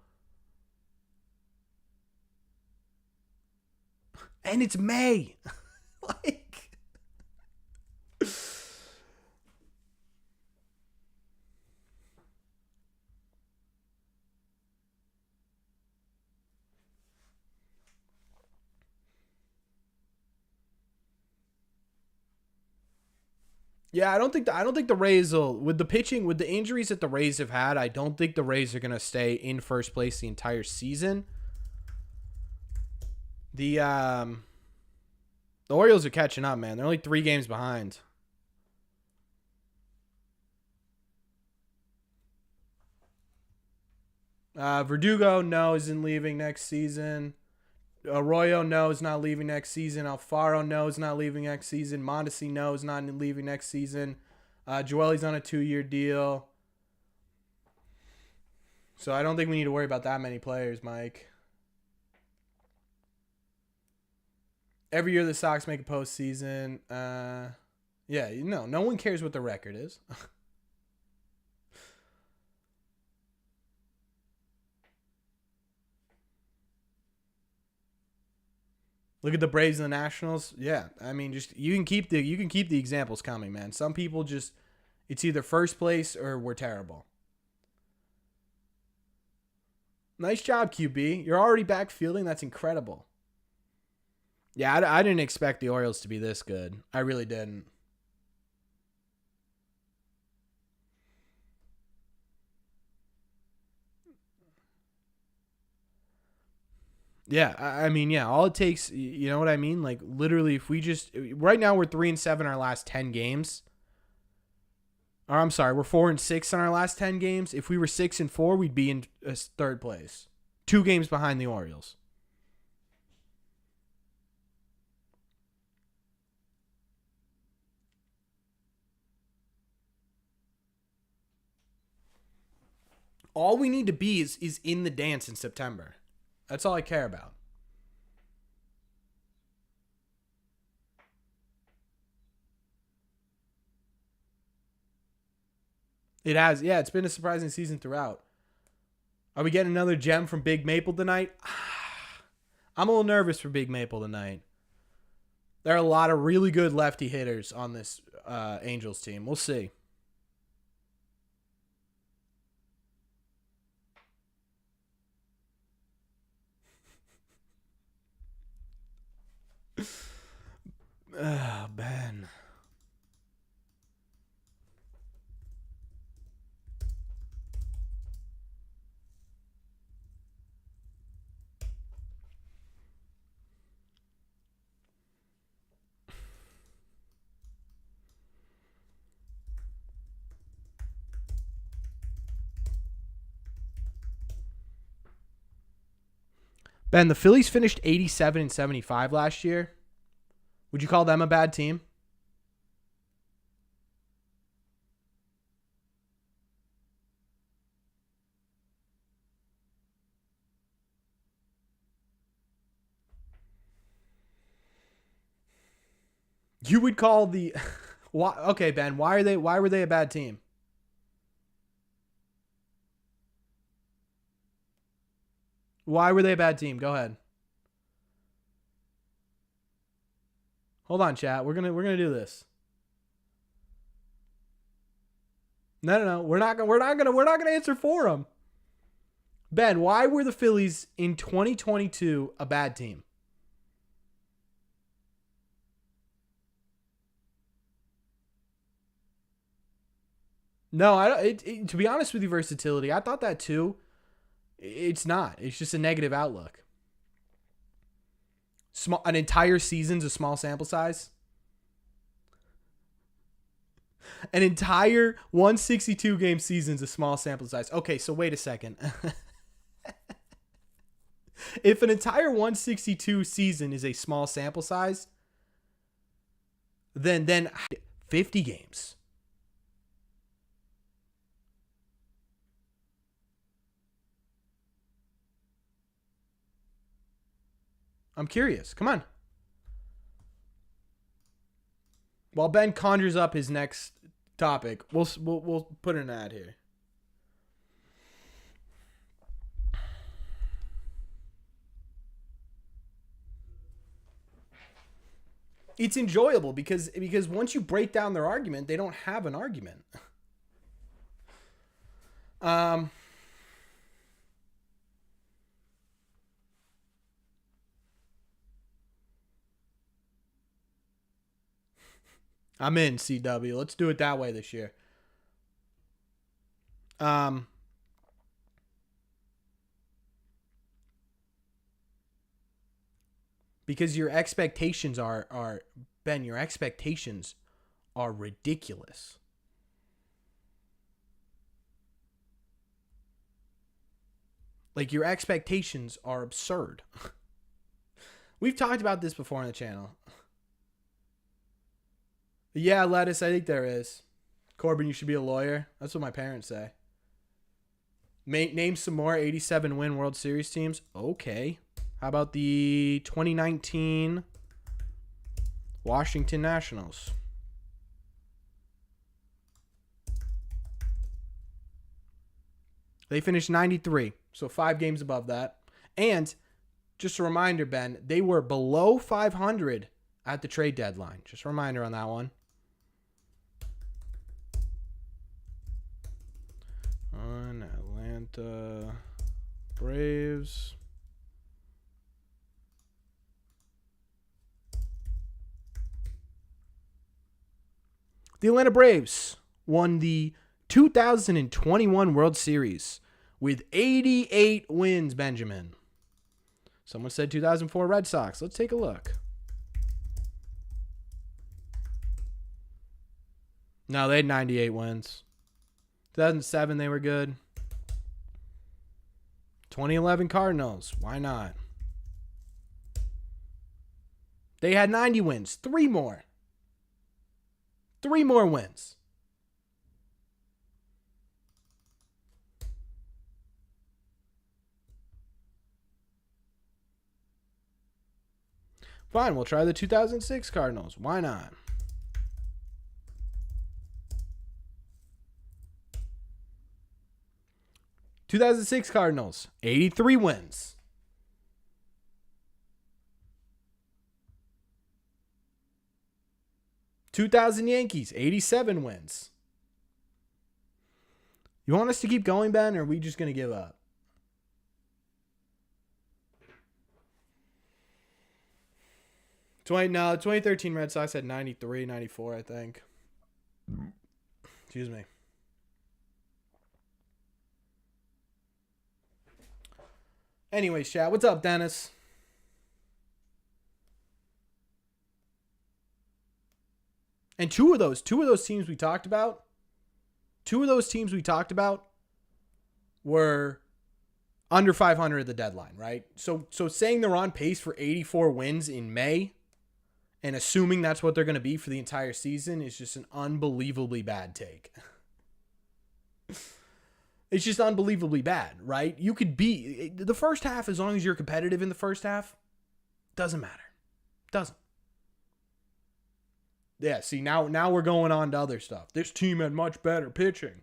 And it's May. Yeah, I don't think the Rays will, with the pitching, with the injuries that the Rays have had, I don't think the Rays are going to stay in first place the entire season. The Orioles are catching up, man. They're only 3 games behind. Verdugo, no, isn't leaving next season. Arroyo, no, is not leaving next season. Alfaro, no, is not leaving next season. Mondesi, no, is not leaving next season. Joelly's on a 2-year deal. So I don't think we need to worry about that many players, Mike. Every year the Sox make a postseason. Yeah, no one cares what the record is. Look at the Braves and the Nationals. Yeah, I mean, just you can keep the examples coming, man. Some people just it's either first place or we're terrible. Nice job, QB. You're already back fielding. That's incredible. Yeah, I didn't expect the Orioles to be this good. I really didn't. Yeah, I mean, yeah, all it takes, you know what I mean? Like, literally, if we just, right now we're 3-7 our last 10 games. Or I'm sorry, we're 4-6 in our last 10 games. If we were 6-4, we'd be in third place. 2 games behind the Orioles. All we need to be is in the dance in September. That's all I care about. It has, yeah, it's been a surprising season throughout. Are we getting another gem from Big Maple tonight? I'm a little nervous for Big Maple tonight. There are a lot of really good lefty hitters on this Angels team. We'll see. Oh, Ben. Ben, the Phillies finished 87-75 last year. Would you call them a bad team? You would call the why, okay, Ben, why were they a bad team? Why were they a bad team? Go ahead. Hold on, chat. We're gonna do this. No. We're not gonna answer for them. Ben, why were the Phillies in 2022 a bad team? No, I don't. To be honest with you, versatility. I thought that too. It's not. It's just a negative outlook. An entire season's a small sample size. An entire 162 game season's a small sample size. Okay, so wait a second. If an entire 162 season is a small sample size, then 50 games. I'm curious. Come on. While Ben conjures up his next topic, we'll put an ad here. It's enjoyable because once you break down their argument, they don't have an argument. I'm in CW. Let's do it that way this year. because your expectations are Ben, your expectations are ridiculous. Like, your expectations are absurd. We've talked about this before on the channel. Yeah, Lettuce, I think there is. Corbin, you should be a lawyer. That's what my parents say. Name some more 87 win World Series teams. Okay. How about the 2019 Washington Nationals? They finished 93, so 5 games above that. And just a reminder, Ben, they were below 500 at the trade deadline. Just a reminder on that one. On Atlanta Braves. The Atlanta Braves won the 2021 World Series with 88 wins, Benjamin. Someone said 2004 Red Sox. Let's take a look. No, they had 98 wins. 2007, they were good. 2011 Cardinals. Why not? They had 90 wins. 3 more. 3 more wins. Fine, we'll try the 2006 Cardinals. Why not? '2006 Cardinals, 83 wins. 2000 Yankees, 87 wins. You want us to keep going, Ben, or are we just going to give up? No, 2013 Red Sox had 93, 94, I think. Excuse me. Anyways, chat. What's up, Dennis? And two of those teams we talked about, were under 500 at the deadline, right? So saying they're on pace for 84 wins in May and assuming that's what they're going to be for the entire season is just an unbelievably bad take. It's just unbelievably bad, right? You could be the first half, as long as you're competitive in the first half, doesn't matter. Doesn't. Yeah, see, now we're going on to other stuff. This team had much better pitching.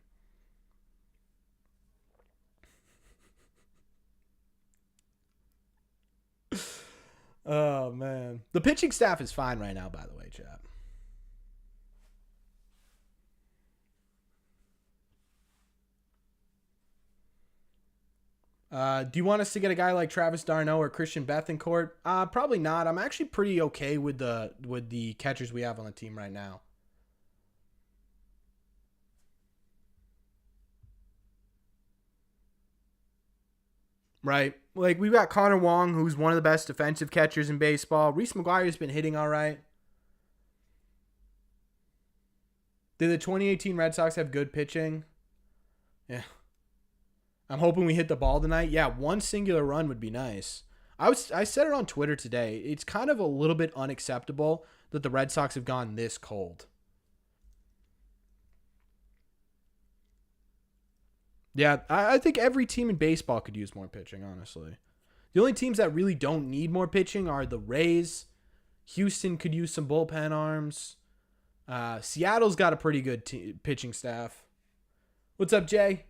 Oh, man. The pitching staff is fine right now, by the way, chat. Do you want us to get a guy like Travis d'Arnaud or Christian Bethancourt? Probably not. I'm actually pretty okay with the catchers we have on the team right now. Right? Like, we've got Connor Wong, who's one of the best defensive catchers in baseball. Reese McGuire's been hitting all right. Did the 2018 Red Sox have good pitching? Yeah. I'm hoping we hit the ball tonight. Yeah, one singular run would be nice. I said it on Twitter today. It's kind of a little bit unacceptable that the Red Sox have gone this cold. Yeah, I think every team in baseball could use more pitching, honestly. The only teams that really don't need more pitching are the Rays. Houston could use some bullpen arms. Seattle's got a pretty good pitching staff. What's up, Jay?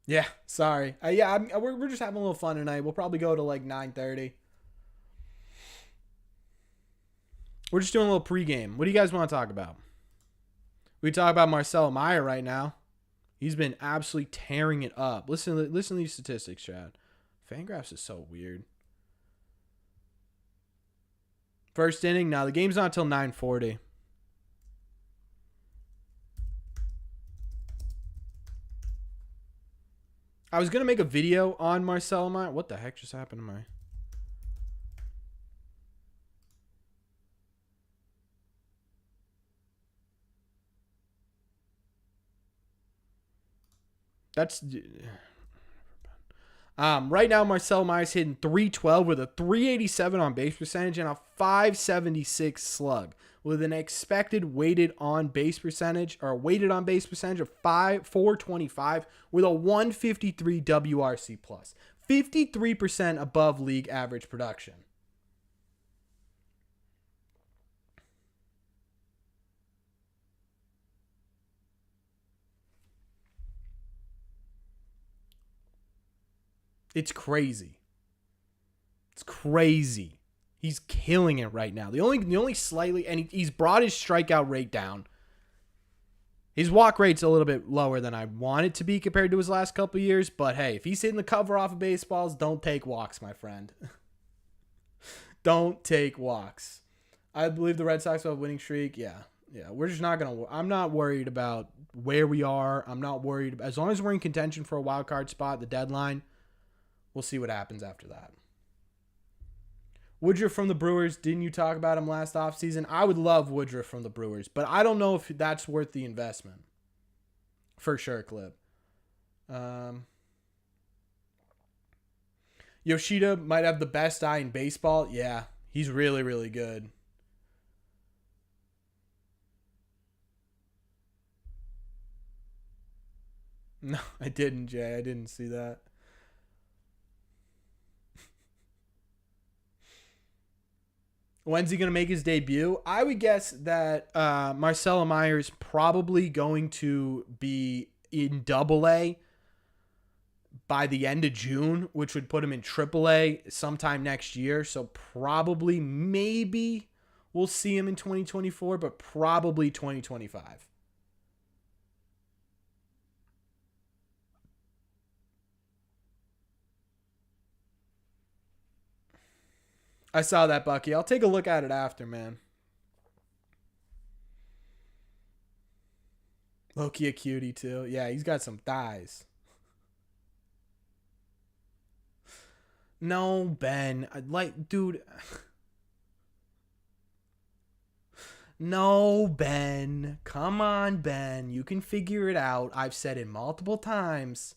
Yeah, sorry. We're just having a little fun tonight. We'll probably go to like 9:30. We're just doing a little pregame. What do you guys want to talk about? We talk about Marcelo Meyer right now. He's been absolutely tearing it up. Listen to these statistics, Chad. Fangraphs is so weird. First inning. Now the game's not until 9:40. I was going to make a video on Marcelo Meyer. What the heck just happened to my... That's... Right now, Marcelo Meyer's hitting .312 with a .387 on base percentage and a .576 slug, with an expected weighted on base percentage of 425 with a 153 WRC plus, 53% above league average production. It's crazy. It's crazy. He's killing it right now. The only slightly, and he's brought his strikeout rate down. His walk rate's a little bit lower than I want it to be compared to his last couple of years. But hey, if he's hitting the cover off of baseballs, don't take walks, my friend. Don't take walks. I believe the Red Sox have a winning streak. Yeah. We're just not gonna. I'm not worried about where we are. I'm not worried as long as we're in contention for a wild card spot at the deadline. We'll see what happens after that. Woodruff from the Brewers. Didn't you talk about him last offseason? I would love Woodruff from the Brewers, but I don't know if that's worth the investment. For sure, Clip. Yoshida might have the best eye in baseball. Yeah, he's really, really good. No, I didn't, Jay. I didn't see that. When's he going to make his debut? I would guess that Marcelo Meyer's probably going to be in Double-A by the end of June, which would put him in Triple-A sometime next year. So probably, maybe we'll see him in 2024, but probably 2025. I saw that, Bucky. I'll take a look at it after, man. Loki a cutie, too. Yeah, he's got some thighs. No, Ben. Dude. No, Ben. Come on, Ben. You can figure it out. I've said it multiple times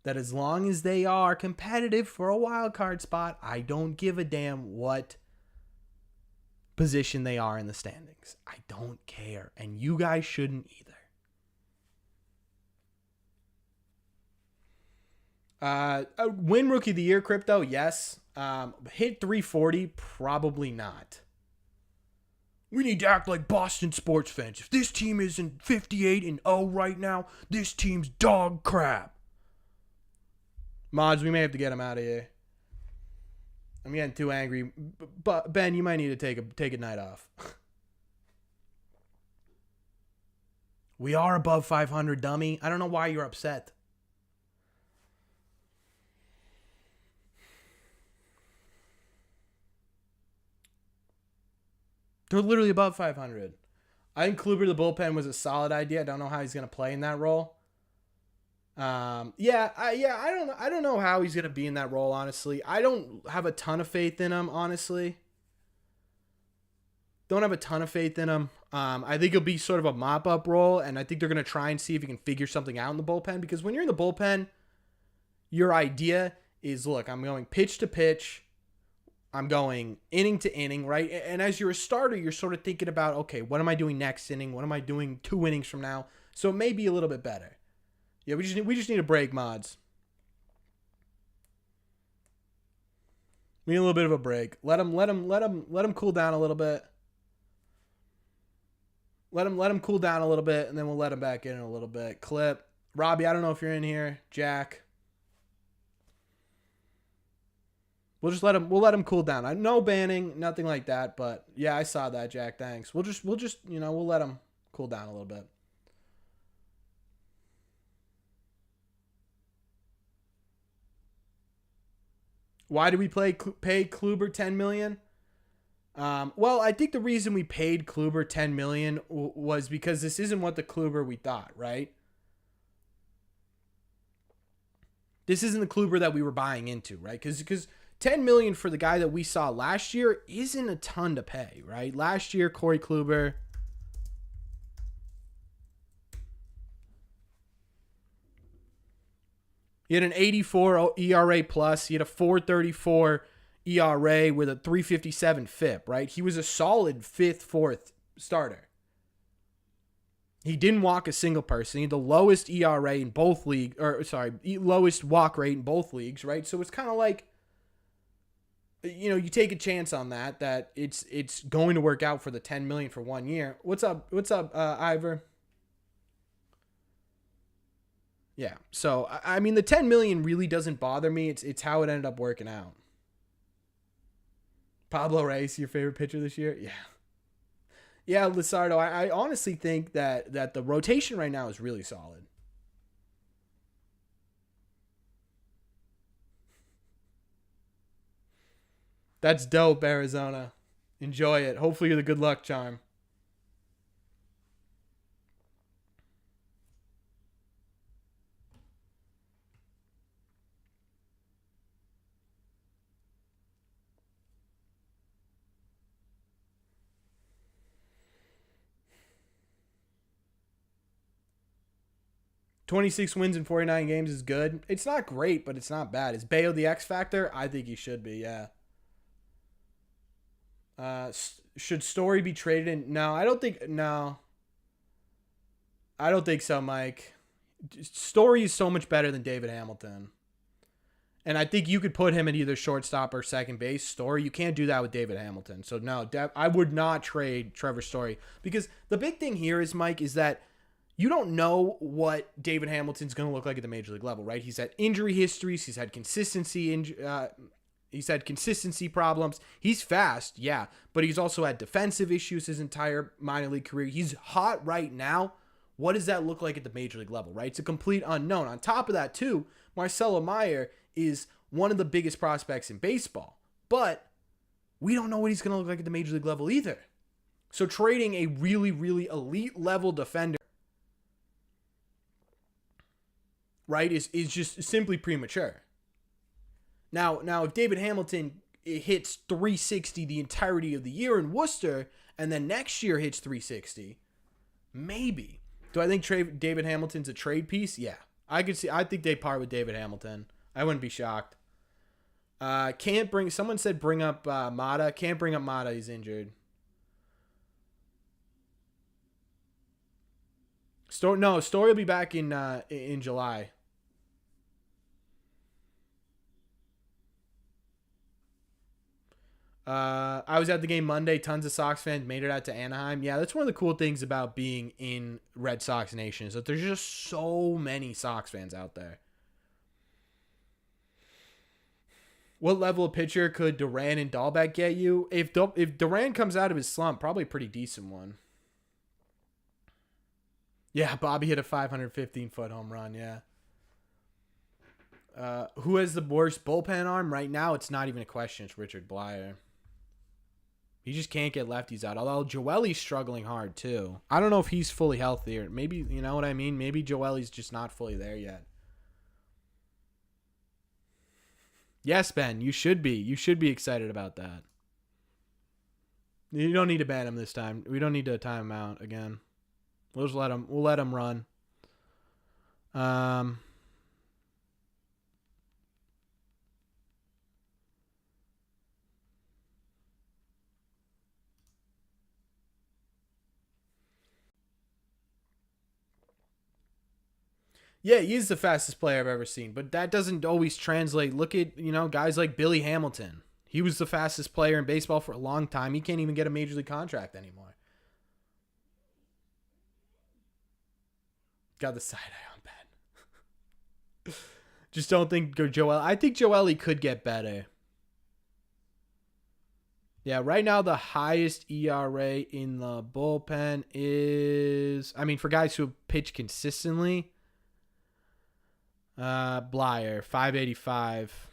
that as long as they are competitive for a wild card spot, I don't give a damn what position they are in the standings. I don't care. And you guys shouldn't either. Win Rookie of the Year, Crypto, yes. Hit 340, probably not. We need to act like Boston sports fans. If this team isn't 58-0 right now, this team's dog crap. Mods, we may have to get him out of here. I'm getting too angry. But Ben, you might need to take a night off. We are above 500, dummy. I don't know why you're upset. They're literally above 500. I think Kluber the bullpen was a solid idea. I don't know how he's going to play in that role. I don't know how he's gonna be in that role, honestly. I don't have a ton of faith in him, honestly. Don't have a ton of faith in him. I think it'll be sort of a mop-up role, and I think they're gonna try and see if he can figure something out in the bullpen, because when you're in the bullpen, your idea is, look, I'm going pitch to pitch, I'm going inning to inning, right? And as you're a starter, you're sort of thinking about, okay, what am I doing next inning? What am I doing 2 innings from now? So it may be a little bit better. Yeah, we just need a break, mods. We need a little bit of a break. Let him cool down a little bit. Let him cool down a little bit, and then we'll let him back in a little bit. Clip. Robbie, I don't know if you're in here. Jack. We'll let him cool down. No banning, nothing like that, but yeah, I saw that, Jack. Thanks. We'll just we'll let him cool down a little bit. Why do we pay Kluber $10 million? Well, I think the reason we paid Kluber $10 million was because this isn't what the Kluber we thought, right? This isn't the Kluber that we were buying into, right? Because 10 million for the guy that we saw last year isn't a ton to pay, right? Last year, Corey Kluber, he had an 84 ERA plus. He had a 4.34 ERA with a 3.57 FIP, right? He was a solid fifth, fourth starter. He didn't walk a single person. He had the lowest ERA in both leagues, lowest walk rate in both leagues, right? So it's kind of like, you take a chance on that it's going to work out for the 10 million for 1 year. What's up, Ivor? Yeah. So I mean, the 10 million really doesn't bother me. It's how it ended up working out. Pablo Reyes, your favorite pitcher this year? Yeah. Yeah, Lizardo, I honestly think that the rotation right now is really solid. That's dope, Arizona. Enjoy it. Hopefully you're the good luck charm. 26 wins in 49 games is good. It's not great, but it's not bad. Is Bayo the X factor? I think he should be, yeah. Should Story be traded in? No, I don't think. No, I don't think so, Mike. Story is so much better than David Hamilton. And I think you could put him at either shortstop or second base. Story, you can't do that with David Hamilton. So, no, I would not trade Trevor Story. Because the big thing here is, Mike, is that you don't know what David Hamilton's going to look like at the major league level, right? He's had injury histories. He's had consistency problems. He's fast, yeah, but he's also had defensive issues his entire minor league career. He's hot right now. What does that look like at the major league level, right? It's a complete unknown. On top of that, too, Marcelo Meyer is one of the biggest prospects in baseball, but we don't know what he's going to look like at the major league level either. So trading a really, really elite level defender, right, is just simply premature. Now, if David Hamilton hits 360 the entirety of the year in Worcester, and then next year hits 360, maybe. Do I think David Hamilton's a trade piece? Yeah, I think they part with David Hamilton. I wouldn't be shocked. Someone said bring up Mata. Can't bring up Mata. He's injured. Story will be back in July. I was at the game Monday. Tons of Sox fans made it out to Anaheim. Yeah, that's one of the cool things about being in Red Sox Nation is that there's just so many Sox fans out there. What level of pitcher could Duran and Dahlbeck get you? If Duran comes out of his slump, probably a pretty decent one. Yeah, Bobby hit a 515-foot home run, yeah. Who has the worst bullpen arm? Right now, it's not even a question. It's Richard Blyer. He just can't get lefties out. Although Joelly's struggling hard, too. I don't know if he's fully healthy or maybe, you know what I mean? Maybe Joelly's just not fully there yet. Yes, Ben, you should be. You should be excited about that. You don't need to ban him this time. We don't need to time him out again. We'll just let him run. Yeah, he is the fastest player I've ever seen, but that doesn't always translate. Look at, guys like Billy Hamilton. He was the fastest player in baseball for a long time. He can't even get a major league contract anymore. Got the side eye on Ben. Just don't think Joel. I think Joelly could get better. Yeah, right now the highest ERA in the bullpen is, for guys who pitch consistently, Blyer, 585.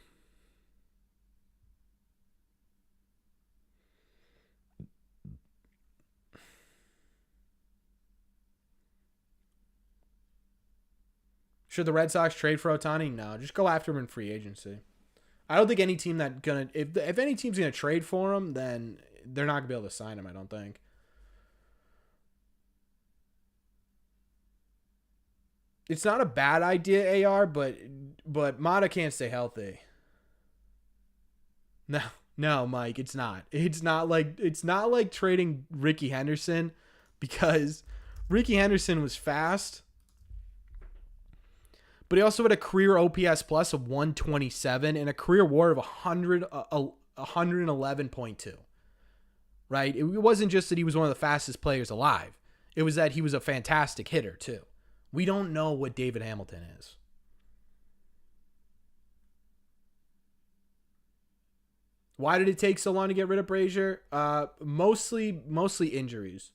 Should the Red Sox trade for Ohtani? No, just go after him in free agency. I don't think any team that gonna if any team's gonna trade for him, then they're not gonna be able to sign him. I don't think. It's not a bad idea, AR, but Mata can't stay healthy. No, no, Mike, it's not. It's not like trading Ricky Henderson, because Ricky Henderson was fast, but he also had a career OPS plus of 127 and a career WAR of 111.2. Right? It wasn't just that he was one of the fastest players alive. It was that he was a fantastic hitter too. We don't know what David Hamilton is. Why did it take so long to get rid of Brazier? Mostly injuries.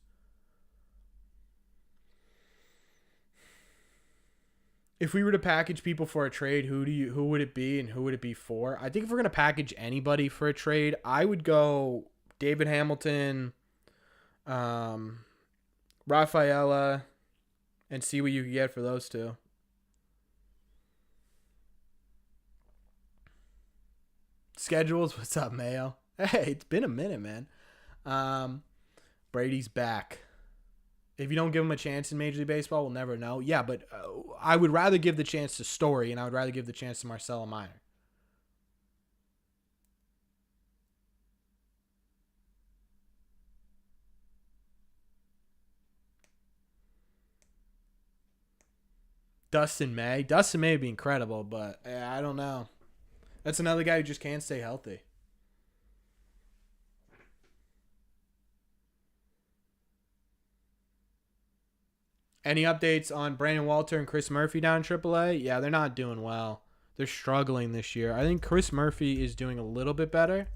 If we were to package people for a trade, who would it be and who would it be for? I think if we're gonna package anybody for a trade, I would go David Hamilton, Rafaela, and see what you can get for those two. Schedules, what's up, Mayo? Hey, it's been a minute, man. Brady's back. If you don't give him a chance in Major League Baseball, we'll never know. Yeah, but I would rather give the chance to Story, and I would rather give the chance to Marcelo Meyer. Dustin May. Dustin May would be incredible, but I don't know. That's another guy who just can't stay healthy. Any updates on Brandon Walter and Chris Murphy down in AAA? Yeah, they're not doing well. They're struggling this year. I think Chris Murphy is doing a little bit better.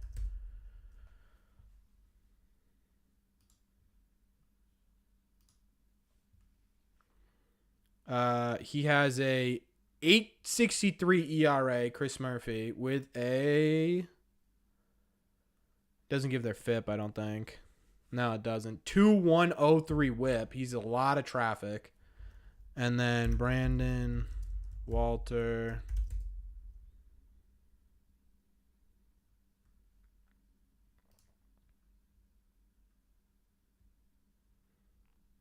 He has a 8.63 ERA, Chris Murphy, with a... Doesn't give their FIP, I don't think. No, it doesn't. 2.103 whip. He's a lot of traffic. And then Brandon Walter.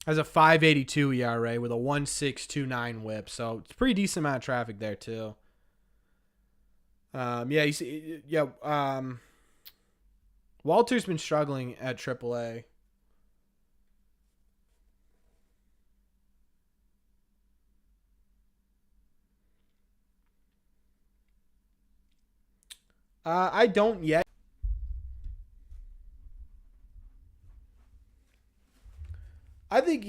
Has a 5.82 ERA with a 1.629 whip. So it's a pretty decent amount of traffic there, too. Walter's been struggling at AAA. I don't yet. I think,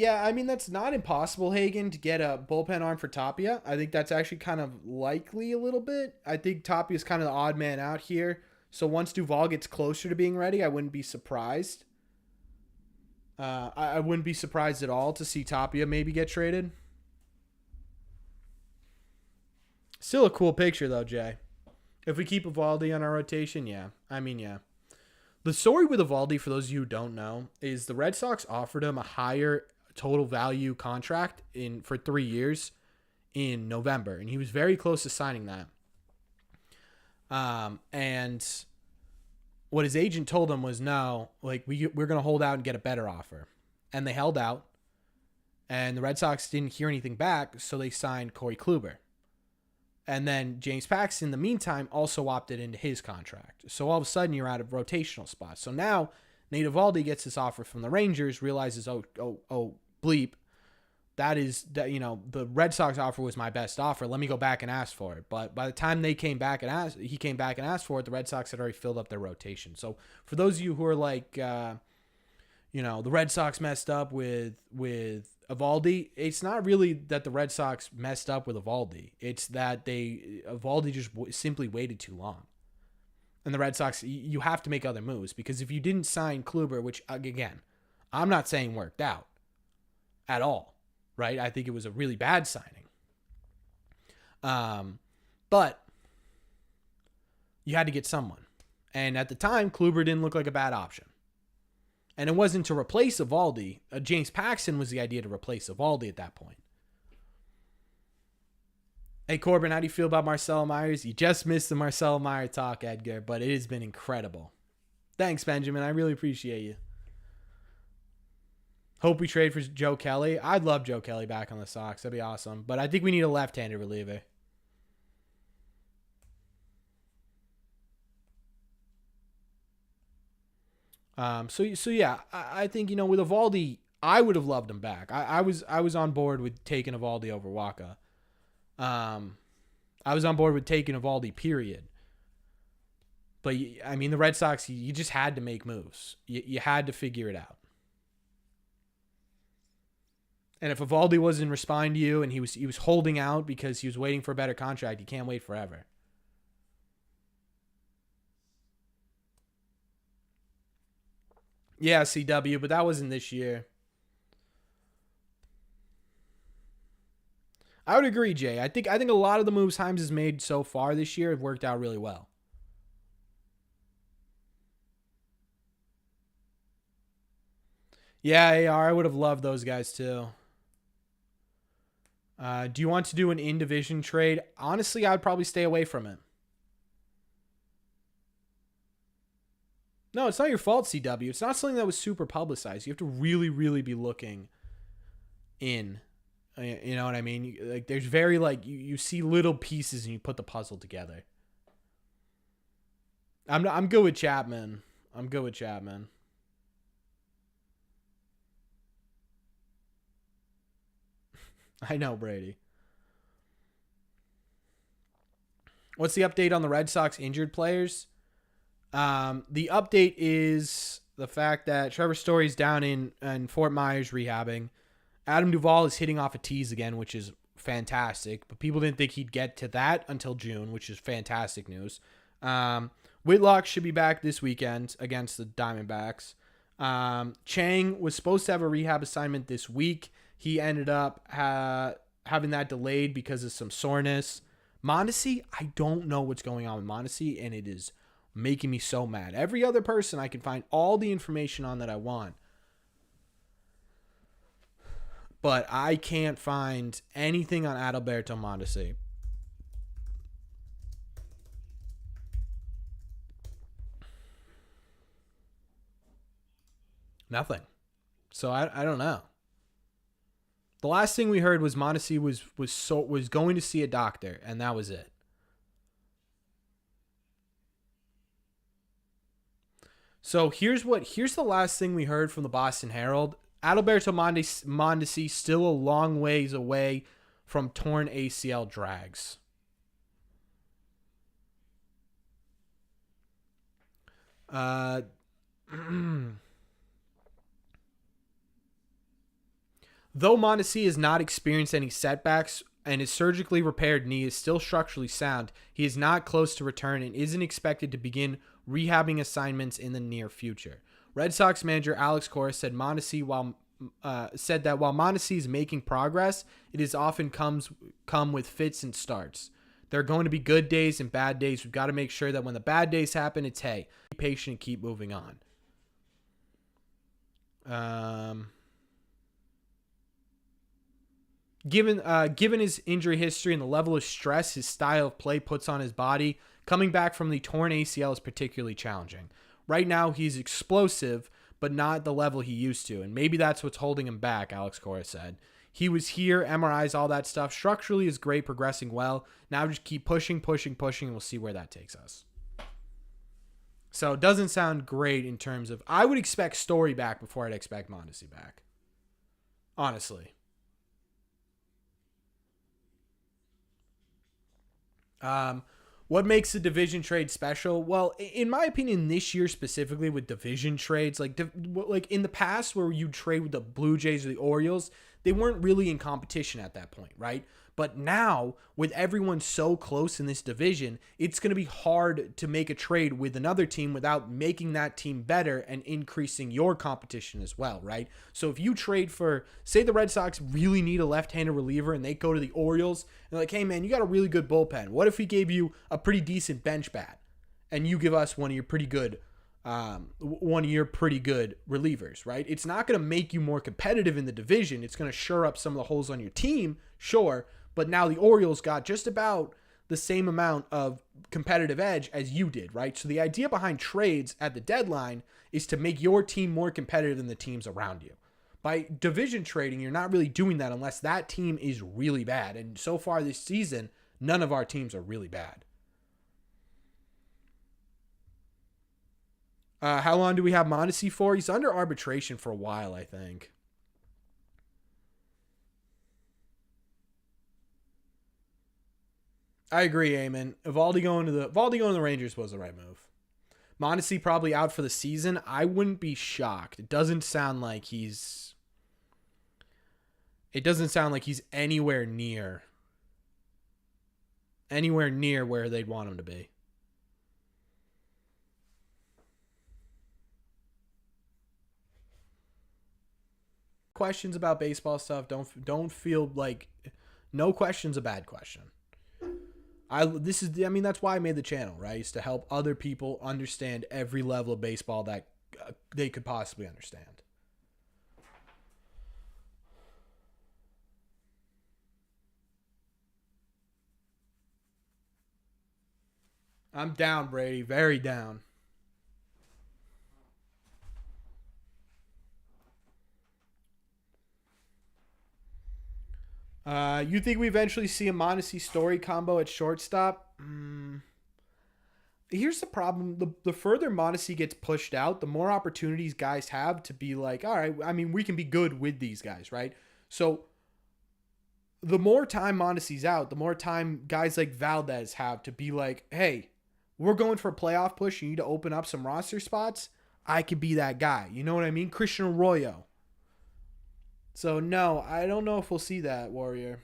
that's not impossible, Hagen, to get a bullpen arm for Tapia. I think that's actually kind of likely a little bit. I think Tapia's kind of the odd man out here. So once Duvall gets closer to being ready, I wouldn't be surprised. I wouldn't be surprised at all to see Tapia maybe get traded. Still a cool picture, though, Jay. If we keep Evaldi on our rotation, yeah. The story with Evaldi, for those of you who don't know, is the Red Sox offered him a higher total value contract for 3 years in November, and he was very close to signing that. And what his agent told him was, no, like we're going to hold out and get a better offer. And they held out, and the Red Sox didn't hear anything back, so they signed Corey Kluber. And then James Paxton, in the meantime, also opted into his contract. So all of a sudden, you're out of rotational spots. So now, Nate Evaldi gets this offer from the Rangers, realizes, bleep, the Red Sox offer was my best offer. Let me go back and ask for it. But by the time he came back and asked for it, the Red Sox had already filled up their rotation. So for those of you who are like, the Red Sox messed up with Evaldi, it's not really that the Red Sox messed up with Evaldi. It's that Evaldi just simply waited too long. And the Red Sox, you have to make other moves, because if you didn't sign Kluber, which, again, I'm not saying worked out at all, right? I think it was a really bad signing. But you had to get someone. And at the time, Kluber didn't look like a bad option. And it wasn't to replace Evaldi. James Paxton was the idea to replace Evaldi at that point. Hey, Corbin, how do you feel about Marcelo Myers? You just missed the Marcelo Meyer talk, Edgar, but it has been incredible. Thanks, Benjamin. I really appreciate you. Hope we trade for Joe Kelly. I'd love Joe Kelly back on the Sox. That'd be awesome. But I think we need a left-handed reliever. So yeah, I think with Evaldi, I would have loved him back. I was on board with taking Evaldi over Waka. I was on board with taking Evaldi, period. But I mean, the Red Sox, you just had to make moves. You had to figure it out. And if Evaldi wasn't responding to you and he was holding out because he was waiting for a better contract, you can't wait forever. Yeah, CW, but that wasn't this year. I would agree, Jay. I think a lot of the moves Himes has made so far this year have worked out really well. Yeah, AR, I would have loved those guys too. Do you want to do an in-division trade? Honestly, I would probably stay away from it. No, it's not your fault, CW. It's not something that was super publicized. You have to really, really be looking in. You know what I mean? Like, there's very you see little pieces and you put the puzzle together. I'm good with Chapman. I'm good with Chapman. I know, Brady. What's the update on the Red Sox injured players? The update is the fact that Trevor Story's down in Fort Myers rehabbing. Adam Duvall is hitting off a tease again, which is fantastic. But people didn't think he'd get to that until June, which is fantastic news. Whitlock should be back this weekend against the Diamondbacks. Chang was supposed to have a rehab assignment this week. He ended up having that delayed because of some soreness. Mondesi, I don't know what's going on with Mondesi, and it is making me so mad. Every other person I can find all the information on that I want, but I can't find anything on Adalberto Mondesi. Nothing. So I don't know. The last thing we heard was Mondesi was going to see a doctor, and that was it. So here's the last thing we heard from the Boston Herald. Adalberto Mondesi still a long ways away from torn ACL drags. Though Mondesi has not experienced any setbacks and his surgically repaired knee is still structurally sound, he is not close to return and isn't expected to begin rehabbing assignments in the near future. Red Sox manager Alex Cora said said that while Mondesi is making progress, it is often come with fits and starts. There are going to be good days and bad days. We've got to make sure that when the bad days happen, it's hey, be patient and keep moving on. Given his injury history and the level of stress his style of play puts on his body, coming back from the torn ACL is particularly challenging. Right now, he's explosive, but not at the level he used to, and maybe that's what's holding him back, Alex Cora said. He was here, MRIs, all that stuff. Structurally is great, progressing well. Now just keep pushing, and we'll see where that takes us. So it doesn't sound great in terms of... I would expect Story back before I'd expect Mondesi back. Honestly. What makes the division trade special? Well, in my opinion, this year specifically with division trades, like in the past where you trade with the Blue Jays or the Orioles, they weren't really in competition at that point, right? But now, with everyone so close in this division, it's going to be hard to make a trade with another team without making that team better and increasing your competition as well, right? So if you trade for, say the Red Sox really need a left-handed reliever and they go to the Orioles and they're like, hey man, you got a really good bullpen. What if we gave you a pretty decent bench bat and you give us one of your pretty good relievers, right? It's not going to make you more competitive in the division. It's going to shore up some of the holes on your team, sure, but now the Orioles got just about the same amount of competitive edge as you did, right? So the idea behind trades at the deadline is to make your team more competitive than the teams around you. By division trading, you're not really doing that unless that team is really bad. And so far this season, none of our teams are really bad. How long do we have Mondesi for? He's under arbitration for a while, I think. I agree, Eamon. Evaldi going to the Rangers was the right move. Mondesi probably out for the season. I wouldn't be shocked. It doesn't sound like he's anywhere near where they'd want him to be. Questions about baseball stuff, don't feel like no question's a bad question. That's why I made the channel, right? Is to help other people understand every level of baseball that they could possibly understand. I'm down, Brady. Very down. You think we eventually see a Mondesi Story combo at shortstop? Here's the problem. The further Mondesi gets pushed out, the more opportunities guys have to be like, all right, I mean, we can be good with these guys, right? So the more time Mondesi's out, the more time guys like Valdez have to be like, hey, we're going for a playoff push. You need to open up some roster spots. I could be that guy. You know what I mean? Christian Arroyo. So, no, I don't know if we'll see that, Warrior.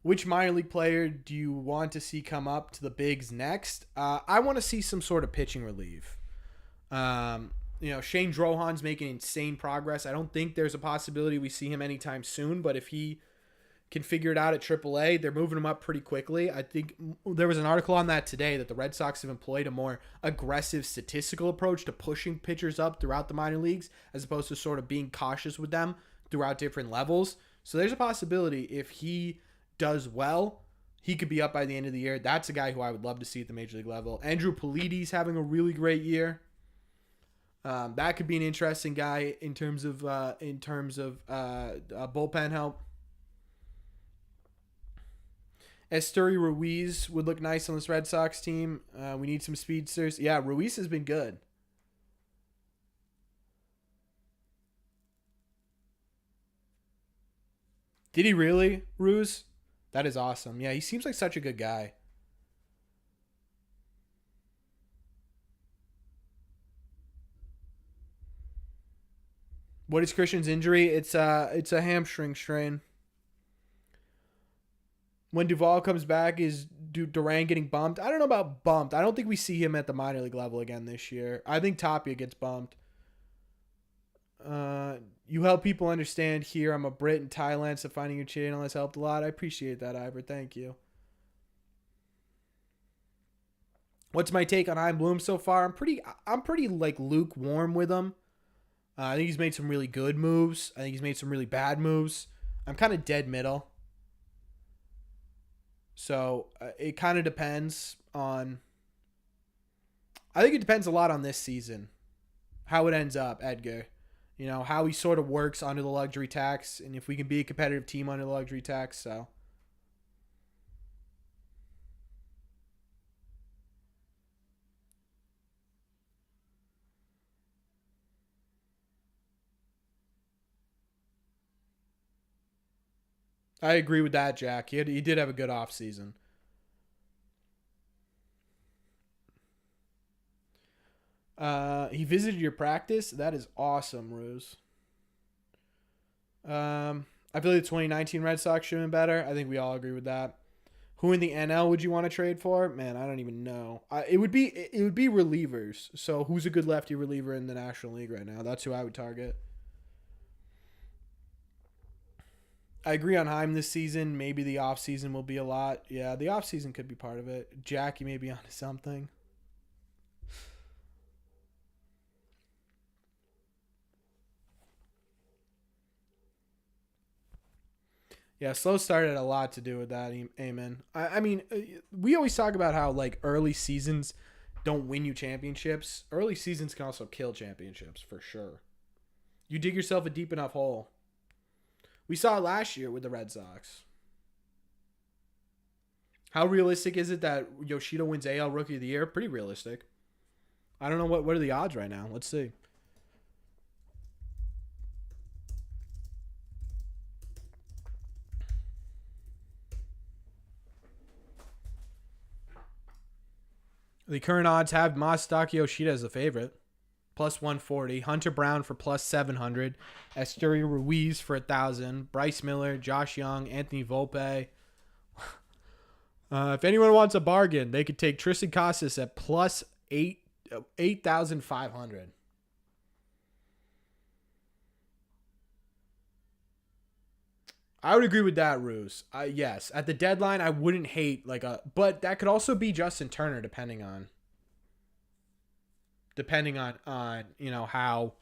Which minor league player do you want to see come up to the bigs next? I want to see some sort of pitching relief. Shane Drohan's making insane progress. I don't think there's a possibility we see him anytime soon, but if he can figure it out at AAA, they're moving him up pretty quickly. I think there was an article on that today that the Red Sox have employed a more aggressive statistical approach to pushing pitchers up throughout the minor leagues as opposed to sort of being cautious with them throughout different levels. So there's a possibility if he does well, he could be up by the end of the year. That's a guy who I would love to see at the major league level. Andrew Polides having a really great year. That could be an interesting guy in terms of bullpen help. Esteury Ruiz would look nice on this Red Sox team. We need some speedsters. Yeah, Ruiz has been good. Did he really, Ruiz? That is awesome. Yeah, he seems like such a good guy. What is Christian's injury? It's a hamstring strain. When Duvall comes back, is Duran getting bumped? I don't know about bumped. I don't think we see him at the minor league level again this year. I think Tapia gets bumped. You help people understand here. I'm a Brit in Thailand, so finding your channel has helped a lot. I appreciate that, Ivor. Thank you. What's my take on Ian Bloom so far? I'm pretty like lukewarm with him. I think he's made some really good moves. I think he's made some really bad moves. I'm kind of dead middle. So it kind of depends on. I think it depends a lot on this season, how it ends up, Edgar. How he sort of works under the luxury tax, and if we can be a competitive team under the luxury tax. So I agree with that, Jack. He did have a good off season. He visited your practice. That is awesome, Ruse. I feel like the 2019 Red Sox should have been better. I think we all agree with that. Who in the NL would you want to trade for? Man, I don't even know. It would be relievers. So who's a good lefty reliever in the National League right now? That's who I would target. I agree on Heim this season. Maybe the offseason will be a lot. Yeah, the offseason could be part of it. Jackie may be onto something. Yeah, slow start had a lot to do with that. Amen. I mean, we always talk about how like early seasons don't win you championships. Early seasons can also kill championships for sure. You dig yourself a deep enough hole. We saw it last year with the Red Sox. How realistic is it that Yoshida wins AL Rookie of the Year? Pretty realistic. I don't know what are the odds right now. Let's see. The current odds have Masataka Yoshida as the favorite, plus 140. Hunter Brown for plus 700. Esteury Ruiz for 1,000. Bryce Miller, Josh Young, Anthony Volpe. If anyone wants a bargain, they could take Tristan Casas at plus 8,500. I would agree with that, Ruse. Yes, at the deadline, I wouldn't hate but that could also be Justin Turner, depending on how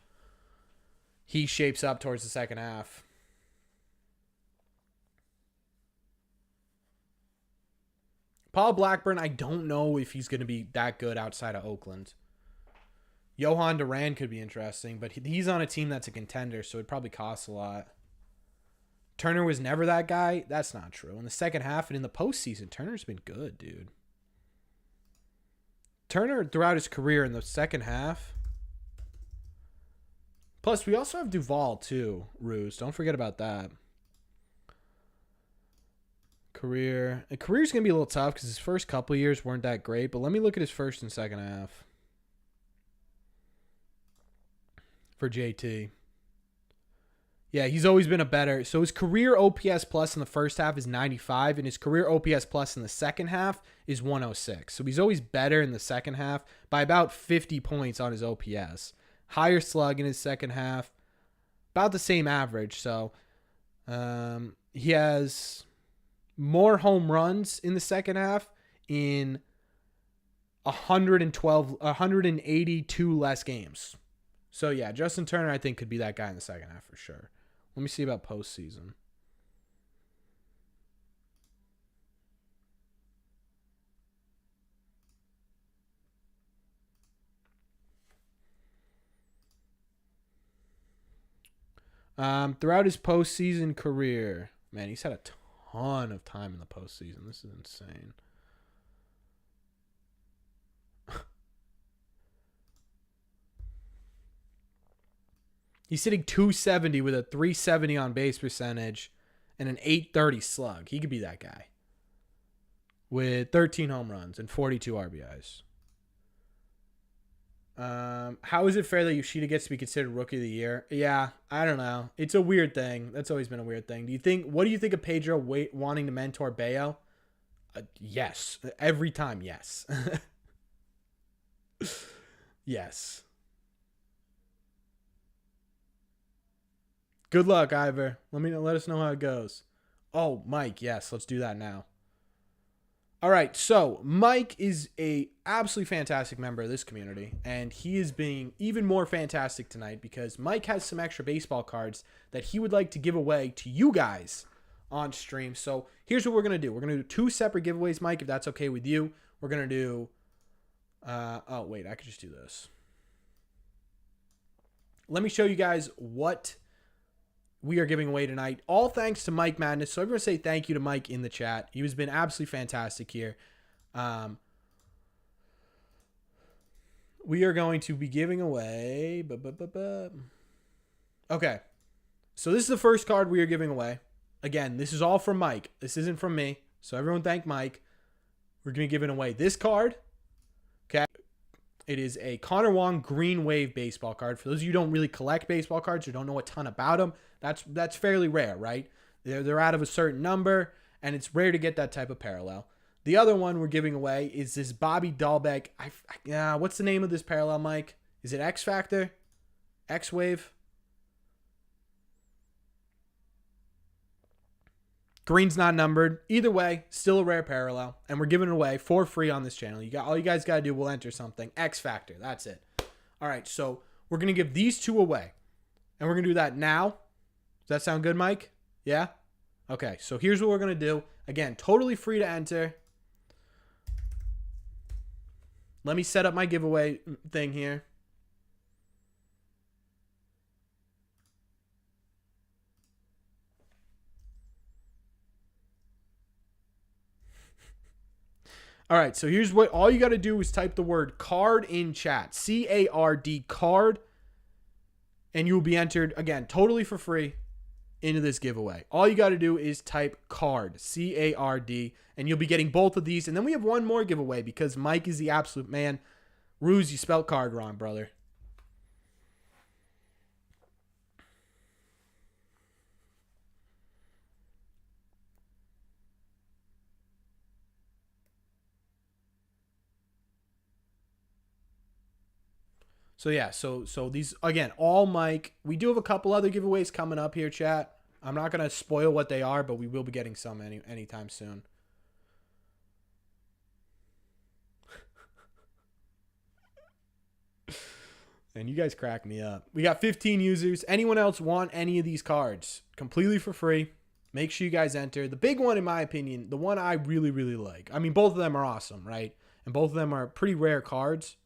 he shapes up towards the second half. Paul Blackburn, I don't know if he's going to be that good outside of Oakland. Johan Duran could be interesting, but he's on a team that's a contender, so it probably costs a lot. Turner was never that guy. That's not true. In the second half and in the postseason, Turner's been good, dude. Turner, throughout his career in the second half. Plus, we also have Duvall, too, Ruse. Don't forget about that. Career's going to be a little tough because his first couple years weren't that great, but let me look at his first and second half for JT. Yeah, he's always been a better. So his career OPS plus in the first half is 95, and his career OPS plus in the second half is 106. So he's always better in the second half by about 50 points on his OPS. Higher slug in his second half, about the same average. So he has more home runs in the second half in 182 less games. So yeah, Justin Turner I think could be that guy in the second half for sure. Let me see about postseason. Throughout his postseason career, man, he's had a ton of time in the postseason. This is insane. He's hitting 270 with a 370 on base percentage and an 830 slug. He could be that guy with 13 home runs and 42 RBIs. How is it fair that Yoshida gets to be considered Rookie of the Year? Yeah, I don't know. It's a weird thing. That's always been a weird thing. What do you think of Pedro wanting to mentor Bayo? Yes. Every time, yes. Yes. Good luck, Ivor. Let us know how it goes. Oh, Mike, yes, let's do that now. All right, so Mike is a absolutely fantastic member of this community, and he is being even more fantastic tonight because Mike has some extra baseball cards that he would like to give away to you guys on stream. So here's what we're going to do. We're going to do 2 separate giveaways, Mike, if that's okay with you. We're going to do... oh, wait, I could just do this. Let me show you guys what we are giving away tonight. All thanks to Mike Madness. So everyone say thank you to Mike in the chat. He has been absolutely fantastic here. We are going to be giving away... Okay. So this is the first card we are giving away. Again, this is all from Mike. This isn't from me. So everyone thank Mike. We're going to be giving away this card. Okay. It is a Connor Wong Green Wave baseball card. For those of you who don't really collect baseball cards or don't know a ton about them, that's fairly rare, right? They're out of a certain number, and it's rare to get that type of parallel. The other one we're giving away is this Bobby Dahlbeck. What's the name of this parallel, Mike? Is it X Factor? X Wave? Green's not numbered. Either way, still a rare parallel, and we're giving it away for free on this channel. All you guys got to do, we'll enter something. X Factor, that's it. All right, so we're going to give these 2 away, and we're going to do that now. Does that sound good, Mike? Yeah? Okay, so here's what we're going to do. Again, totally free to enter. Let me set up my giveaway thing here. All right, so here's what all you got to do is type the word card in chat. C-A-R-D, card. And you will be entered, again, totally for free into this giveaway. All you got to do is type card, C-A-R-D, and you'll be getting both of these. And then we have one more giveaway because Mike is the absolute man. Ruse, you spelled card wrong, brother. So yeah, so these, again, all Mike. We do have a couple other giveaways coming up here, chat. I'm not gonna spoil what they are, but we will be getting some anytime soon. And you guys crack me up. We got 15 users. Anyone else want any of these cards? Completely for free. Make sure you guys enter. The big one, in my opinion, the one I really, really like. I mean, both of them are awesome, right? And both of them are pretty rare cards.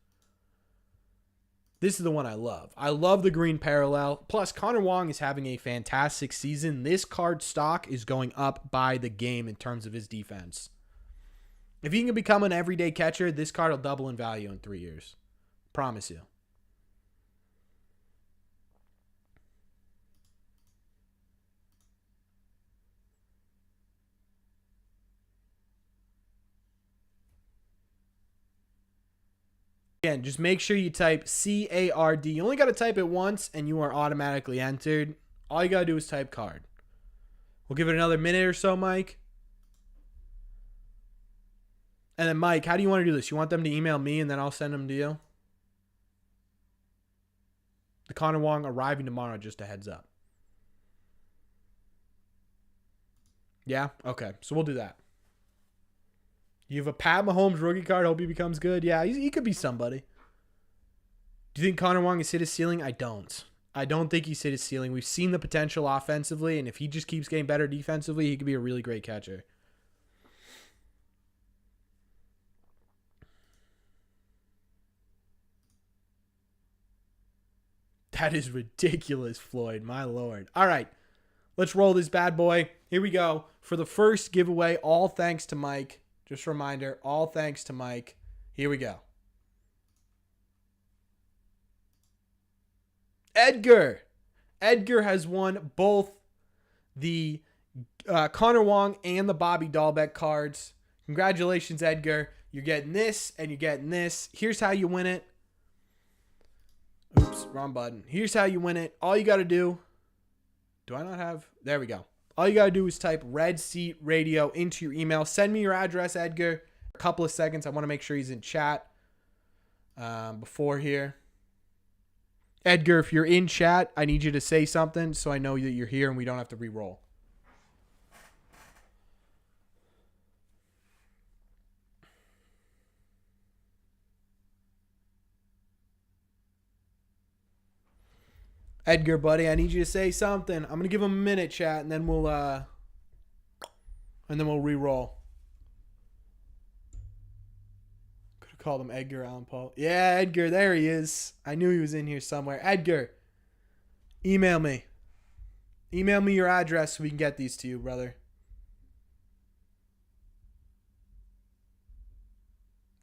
This is the one I love. I love the green parallel. Plus, Connor Wong is having a fantastic season. This card stock is going up by the game in terms of his defense. If he can become an everyday catcher, this card will double in value in 3 years. Promise you. Again, just make sure you type C-A-R-D. You only got to type it once and you are automatically entered. All you got to do is type card. We'll give it another minute or so, Mike. And then, Mike, how do you want to do this? You want them to email me and then I'll send them to you? The Connor Wong arriving tomorrow, just a heads up. Yeah? Okay, so we'll do that. You have a Pat Mahomes rookie card. Hope he becomes good. Yeah, he could be somebody. Do you think Connor Wong has hit his ceiling? I don't. I don't think he's hit his ceiling. We've seen the potential offensively, and if he just keeps getting better defensively, he could be a really great catcher. That is ridiculous, Floyd. My Lord. All right, let's roll this bad boy. Here we go. For the first giveaway, all thanks to Mike. Just a reminder, all thanks to Mike. Here we go. Edgar. Edgar has won both the Connor Wong and the Bobby Dahlbeck cards. Congratulations, Edgar. You're getting this and you're getting this. Here's how you win it. Oops, wrong button. Here's how you win it. All you got to do. Do I not have? There we go. All you got to do is type Red Seat Radio into your email. Send me your address, Edgar. A couple of seconds. I want to make sure he's in chat before here. Edgar, if you're in chat, I need you to say something so I know that you're here and we don't have to re-roll. Edgar, buddy, I need you to say something. I'm gonna give him a minute, chat, and then we'll re-roll. Could have called him Edgar Allan Poe. Yeah, Edgar, there he is. I knew he was in here somewhere. Edgar, email me. Email me your address so we can get these to you, brother.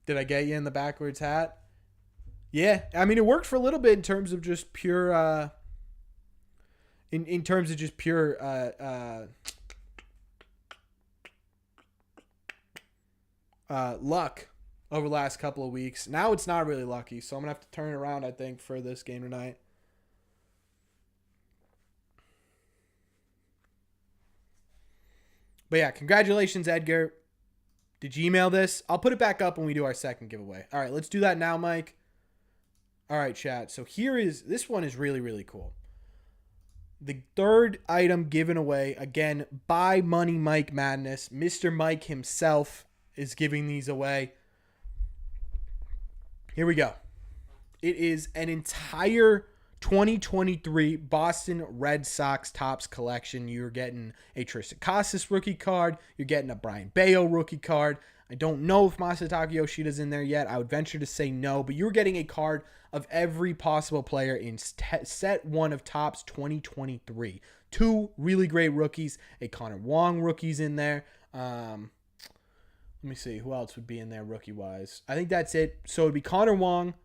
Did I get you in the backwards hat? Yeah, I mean, it worked for a little bit in terms of just pure in terms of just pure luck over the last couple of weeks. Now it's not really lucky, so I'm going to have to turn around, I think, for this game tonight. But yeah, congratulations, Edgar. Did you email this? I'll put it back up when we do our second giveaway. All right, let's do that now, Mike. All right, chat. So this one is really, really cool. The third item given away, again, by Money Mike Madness. Mr. Mike himself is giving these away. Here we go. It is an entire 2023 Boston Red Sox Topps collection. You're getting a Tristan Casas rookie card. You're getting a Brian Bayo rookie card. I don't know if Masataka Yoshida's in there yet. I would venture to say no, but you're getting a card of every possible player in set 1 of Topps 2023. 2 really great rookies. A Connor Wong rookie's in there. Let me see. Who else would be in there rookie-wise? I think that's it. So it would be Connor Wong,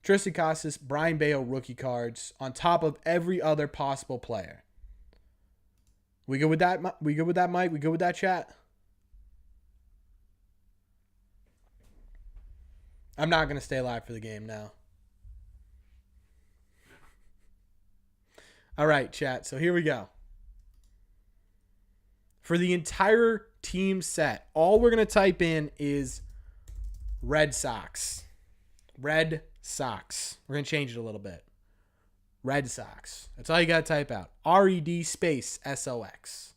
Tristan Casas, Brian Bayo rookie cards on top of every other possible player. We good with that? We good with that, Mike? We good with that, chat? I'm not going to stay live for the game now. All right, chat. So here we go. For the entire team set, all we're going to type in is Red Sox. Red Sox. We're going to change it a little bit. Red Sox. That's all you got to type out. RED space SOX.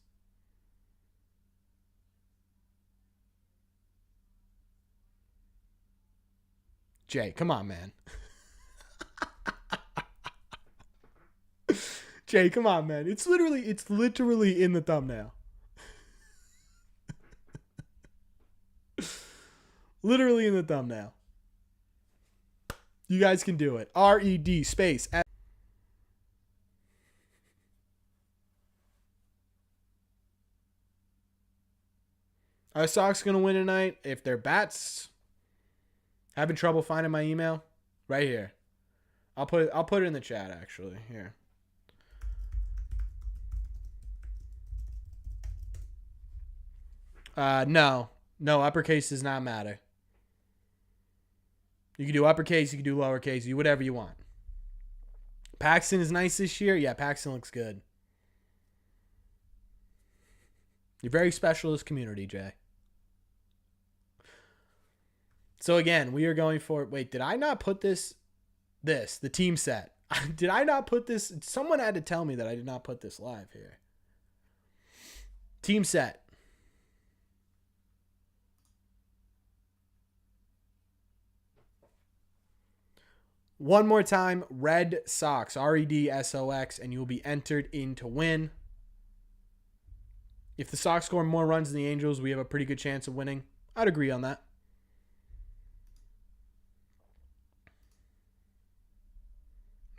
Jay, come on, man. Jay, come on, man. It's literally in the thumbnail. Literally in the thumbnail. You guys can do it. RED space. Are Sox going to win tonight? If they're bats, having trouble finding my email? Right here. I'll put it in the chat actually. Here. No, uppercase does not matter. You can do uppercase, you can do lowercase, you do whatever you want. Paxton is nice this year. Yeah, Paxton looks good. You're very special to this community, Jay. So again, we are going for, wait, did I not put the team set? Did I not put this? Someone had to tell me that I did not put this live here. Team set. One more time, Red Sox, REDSOX, and you will be entered in to win. If the Sox score more runs than the Angels, we have a pretty good chance of winning. I'd agree on that.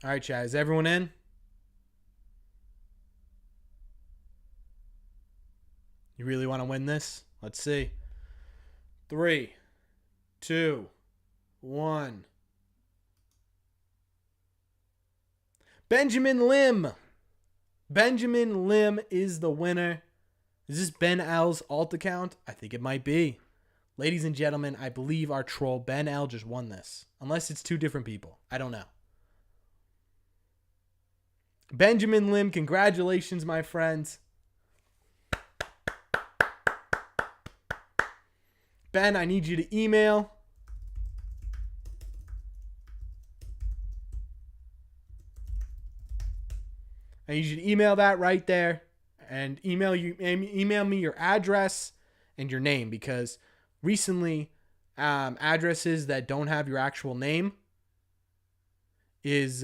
All right, Chad, is everyone in? You really want to win this? Let's see. 3, 2, 1. Benjamin Lim. Benjamin Lim is the winner. Is this Ben L's alt account? I think it might be. Ladies and gentlemen, I believe our troll Ben L just won this. Unless it's 2 different people. I don't know. Benjamin Lim, congratulations, my friends. Ben, I need you to email. I need you to email that right there, and email me your address and your name, because recently addresses that don't have your actual name is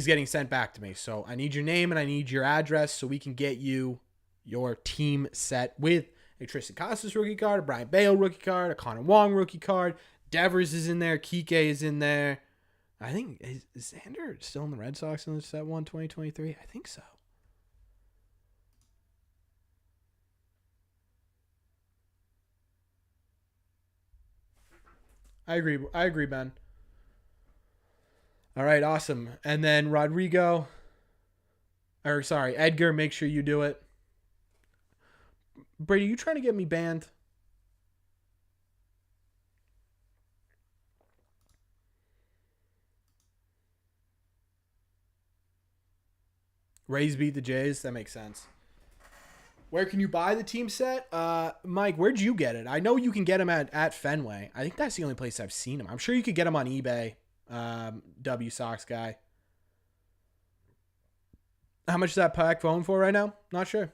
getting sent back to me. So I need your name and I need your address so we can get you your team set with a Tristan Casas rookie card, a Brian Bayo rookie card, a Connor Wong rookie card. Devers is in there. Kike is in there. I think, is Xander still in the Red Sox in the set 1 2023? I think so. I agree, Ben. All right, awesome. And then Edgar, make sure you do it. Brady, you trying to get me banned? Rays beat the Jays. That makes sense. Where can you buy the team set? Mike, where'd you get it? I know you can get them at Fenway. I think that's the only place I've seen them. I'm sure you could get them on eBay. W Sox guy. How much is that pack phone for right now? Not sure.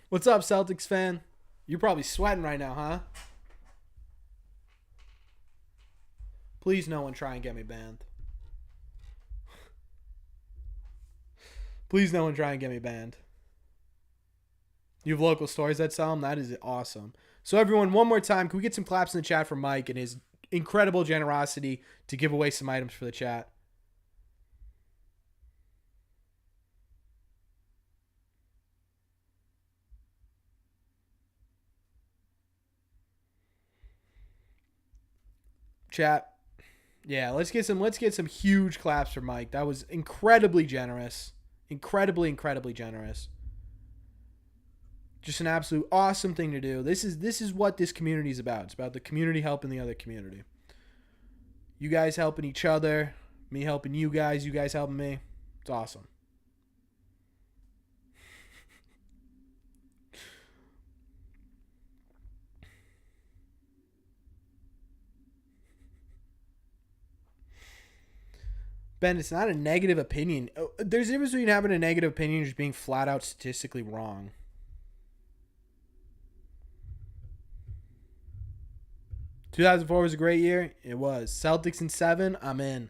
What's up, Celtics fan? You're probably sweating right now, huh? Please no one try and get me banned. Please no one try and get me banned. You have local stores that sell them? That is awesome. So everyone, one more time, can we get some claps in the chat for Mike and his incredible generosity to give away some items for the chat? Chat. Yeah, let's get some huge claps for Mike. That was incredibly generous. Incredibly generous. Just an absolute awesome thing to do. This is what this community is about. It's about the community helping the other community. You guys helping each other, me helping you guys helping me. It's awesome. Ben, it's not a negative opinion. There's a difference between having a negative opinion and just being flat out statistically wrong. "2004 was a great year." It was. Celtics in 7. I'm in.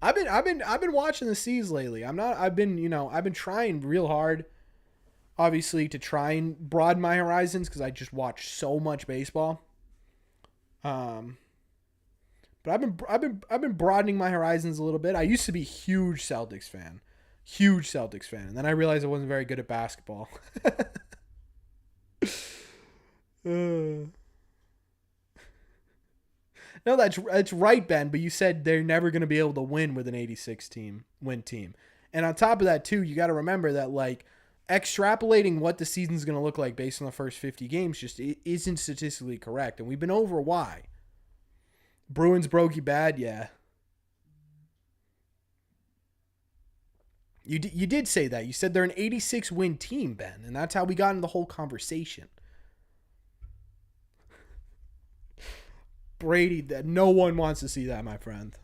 I've been watching the C's lately. I've been trying real hard, obviously, to try and broaden my horizons because I just watch so much baseball. But I've been broadening my horizons a little bit. I used to be a huge Celtics fan, and then I realized I wasn't very good at basketball. No, that's right, Ben. But you said they're never going to be able to win with an 86 win team, and on top of that too, you got to remember that like extrapolating what the season's going to look like based on the first 50 games just isn't statistically correct, and we've been over why. Bruins broke you bad, yeah. You did say that. You said they're an 86 win team, Ben, and that's how we got into the whole conversation. Brady, that no one wants to see that, my friend.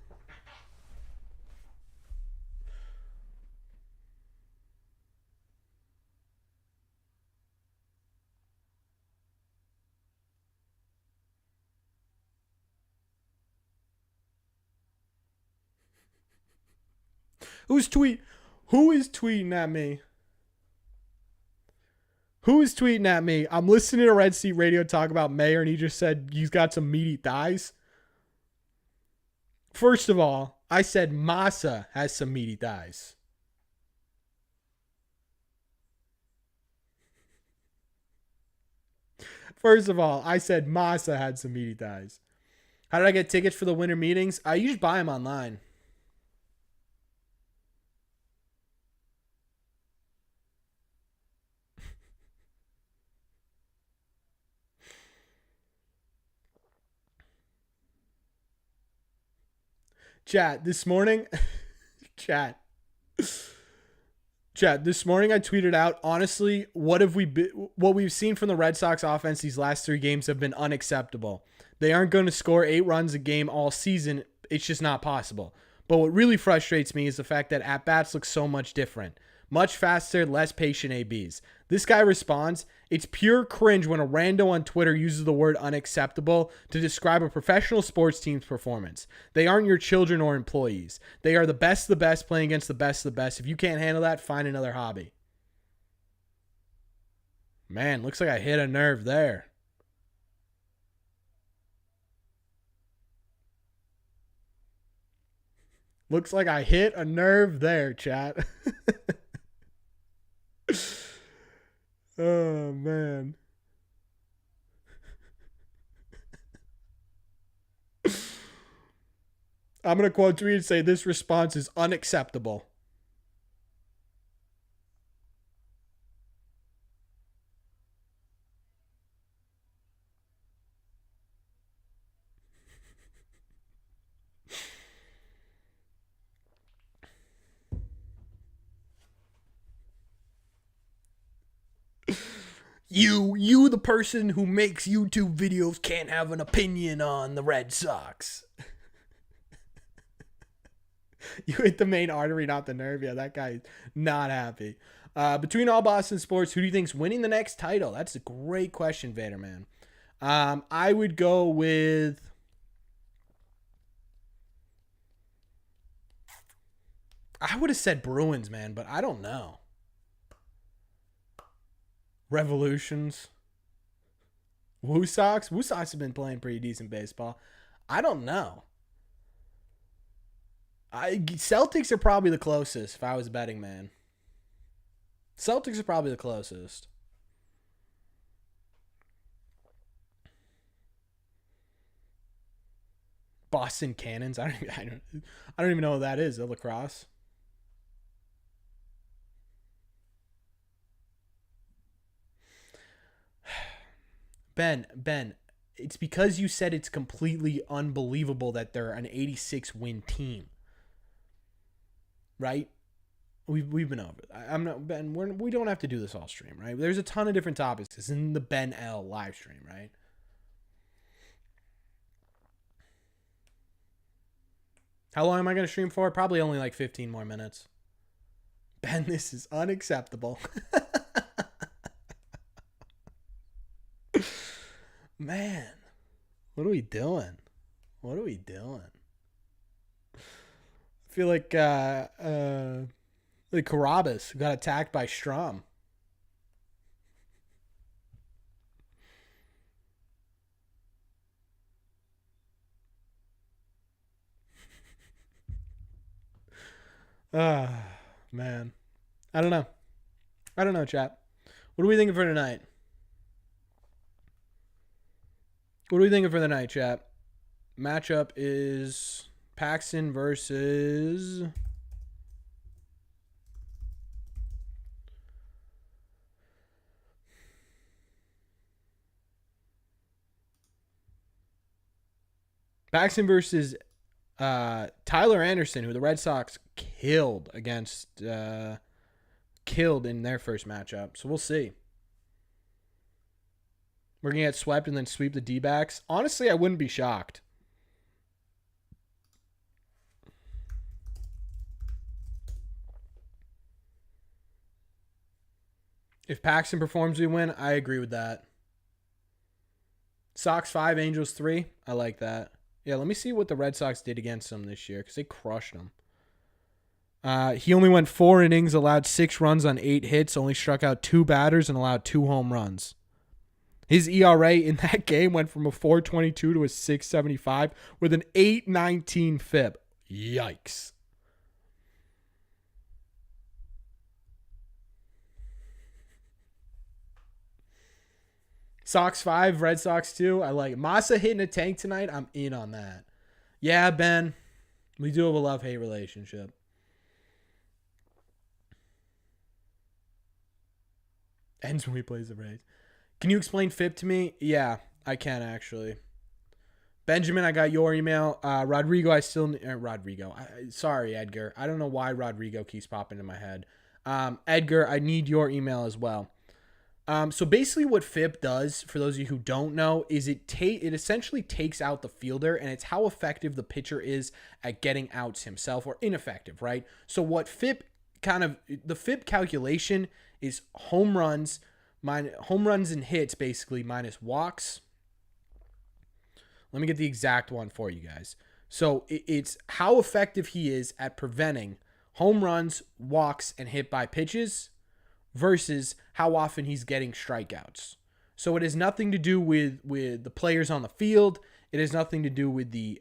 Who is tweeting at me? Who is tweeting at me? I'm listening to Red Seat Radio talk about Mayer, and he just said he's got some meaty thighs. First of all, I said Masa has some meaty thighs. First of all, I said Masa had some meaty thighs. How did I get tickets for the winter meetings? You just buy them online. Chat, this morning I tweeted out, honestly, what we've seen from the Red Sox offense these last 3 games have been unacceptable. They aren't going to score 8 runs a game all season. It's just not possible. But what really frustrates me is the fact that at-bats look so much different. Much faster, less patient ABs. This guy responds, "It's pure cringe when a rando on Twitter uses the word unacceptable to describe a professional sports team's performance. They aren't your children or employees. They are the best of the best playing against the best of the best. If you can't handle that, find another hobby." Man, looks like I hit a nerve there. Looks like I hit a nerve there, chat. Oh, man. I'm going to quote tweet and say this response is unacceptable. You, the person who makes YouTube videos, can't have an opinion on the Red Sox. You hit the main artery, not the nerve. Yeah, that guy's not happy. Between all Boston sports, who do you think's winning the next title? That's a great question, Vader Man. I would go with I would have said Bruins, man, but I don't know. Revolutions. Woo Sox? Woo Sox have been playing pretty decent baseball. I don't know. Celtics are probably the closest if I was a betting man. Celtics are probably the closest. Boston Cannons. I don't even know what that is. The lacrosse. Ben, it's because you said it's completely unbelievable that they're an 86 win team. Right? We've been over it. I'm not Ben. We don't have to do this all stream, right? There's a ton of different topics. It's in the Ben L live stream, right? How long am I going to stream for? Probably only like 15 more minutes. Ben, this is unacceptable. Man, what are we doing? What are we doing? I feel like Carabas got attacked by Strom. Man. I don't know, chat. What are we thinking for tonight? What are we thinking for the night, chat? Matchup is Paxton versus... Paxton versus Tyler Anderson, who the Red Sox killed in their first matchup. So we'll see. We're going to get swept and then sweep the D-backs. Honestly, I wouldn't be shocked. If Paxton performs, we win. I agree with that. Sox 5, Angels 3. I like that. Yeah, let me see what the Red Sox did against them this year because they crushed them. He only went 4 innings, allowed 6 runs on 8 hits, only struck out 2 batters, and allowed 2 home runs. His ERA in that game went from a 4.22 to a 6.75 with an 8.19 FIP. Yikes. Sox 5, Red Sox 2. I like it. Massa hitting a tank tonight. I'm in on that. Yeah, Ben. We do have a love-hate relationship. Ends when he plays the Rays. Can you explain FIP to me? Yeah, I can actually. Benjamin, I got your email. Rodrigo, I still... Rodrigo. Sorry, Edgar. I don't know why Rodrigo keeps popping in my head. Edgar, I need your email as well. So basically what FIP does, for those of you who don't know, is it essentially takes out the fielder, and it's how effective the pitcher is at getting outs himself, or ineffective, right? So what the FIP calculation is home runs and hits, basically, minus walks. Let me get the exact one for you guys. So it's how effective he is at preventing home runs, walks, and hit by pitches versus how often he's getting strikeouts. So it has nothing to do with the players on the field. It has nothing to do with the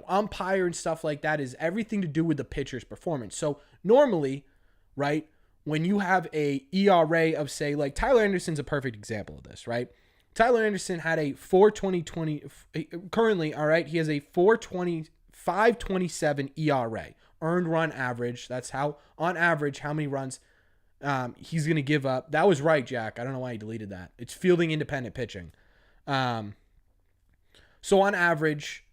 umpire and stuff like that. It is everything to do with the pitcher's performance. So normally, right, when you have a ERA of, say, like Tyler Anderson's a perfect example of this, right? Tyler Anderson had a 4.20 currently, all right, he has a 5.27 ERA, earned run average. That's how, on average, how many runs he's going to give up. That was right, Jack. I don't know why he deleted that. It's fielding independent pitching. So on average,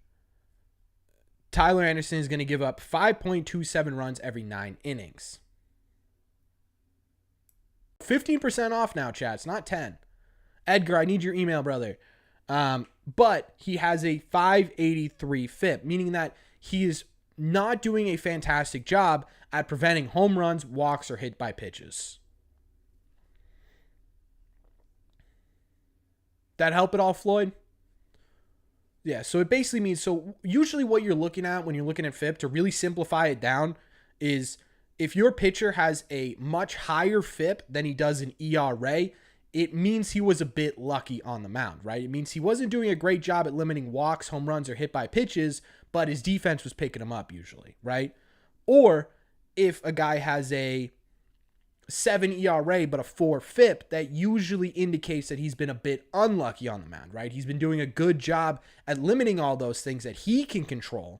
Tyler Anderson is going to give up 5.27 runs every 9 innings. 15% off now, chat. It's not 10. Edgar, I need your email, brother. But he has a 5.83 FIP, meaning that he is not doing a fantastic job at preventing home runs, walks, or hit by pitches. That help at all, Floyd? Yeah, so it basically means, so usually what you're looking at when you're looking at FIP, to really simplify it down, is if your pitcher has a much higher FIP than he does in ERA, it means he was a bit lucky on the mound, right? It means he wasn't doing a great job at limiting walks, home runs, or hit by pitches, but his defense was picking him up usually, right? Or if a guy has a 7 ERA but a 4 FIP, that usually indicates that he's been a bit unlucky on the mound, right? He's been doing a good job at limiting all those things that he can control,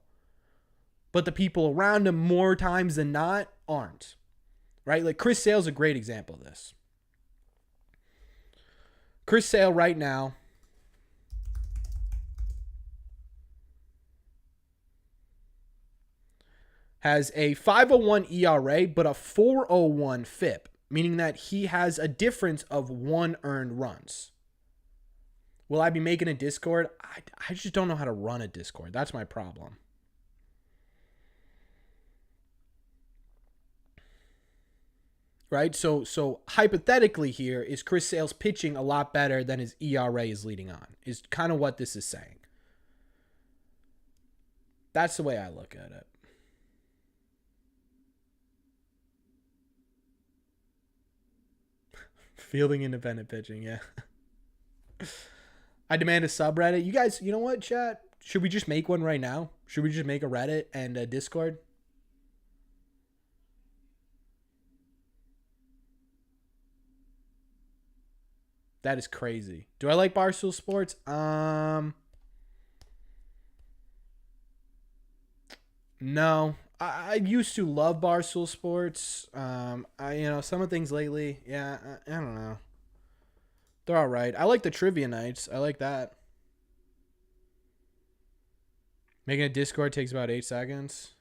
but the people around him more times than not aren't, right? Like Chris Sale's a great example of this. Chris Sale right now has a 5.01 ERA but a 4.01 FIP, meaning that he has a difference of 1 earned runs. Will I be making a Discord? I just don't know how to run a Discord. That's my problem. Right? So hypothetically here, is Chris Sale's pitching a lot better than his ERA is leading on, is kind of what this is saying. That's the way I look at it. Fielding independent pitching, yeah. I demand a subreddit. You guys, you know what, chat? Should we just make one right now? Should we just make a Reddit and a Discord? That is crazy. Do I like Barstool Sports? No. I used to love Barstool Sports. Some of things lately, yeah, I don't know. They're all right. I like the trivia nights. I like that. Making a Discord takes about 8 seconds.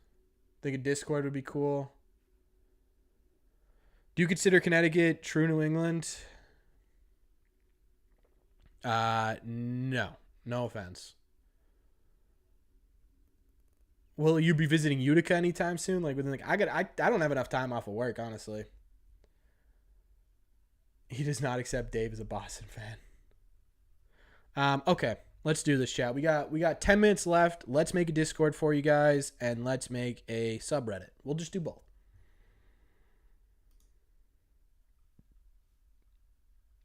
Think a Discord would be cool. Do you consider Connecticut true New England? No. No offense. Will you be visiting Utica anytime soon? Like within I don't have enough time off of work, honestly. He does not accept Dave as a Boston fan. Okay, let's do this, chat. We got 10 minutes left. Let's make a Discord for you guys, and let's make a subreddit. We'll just do both.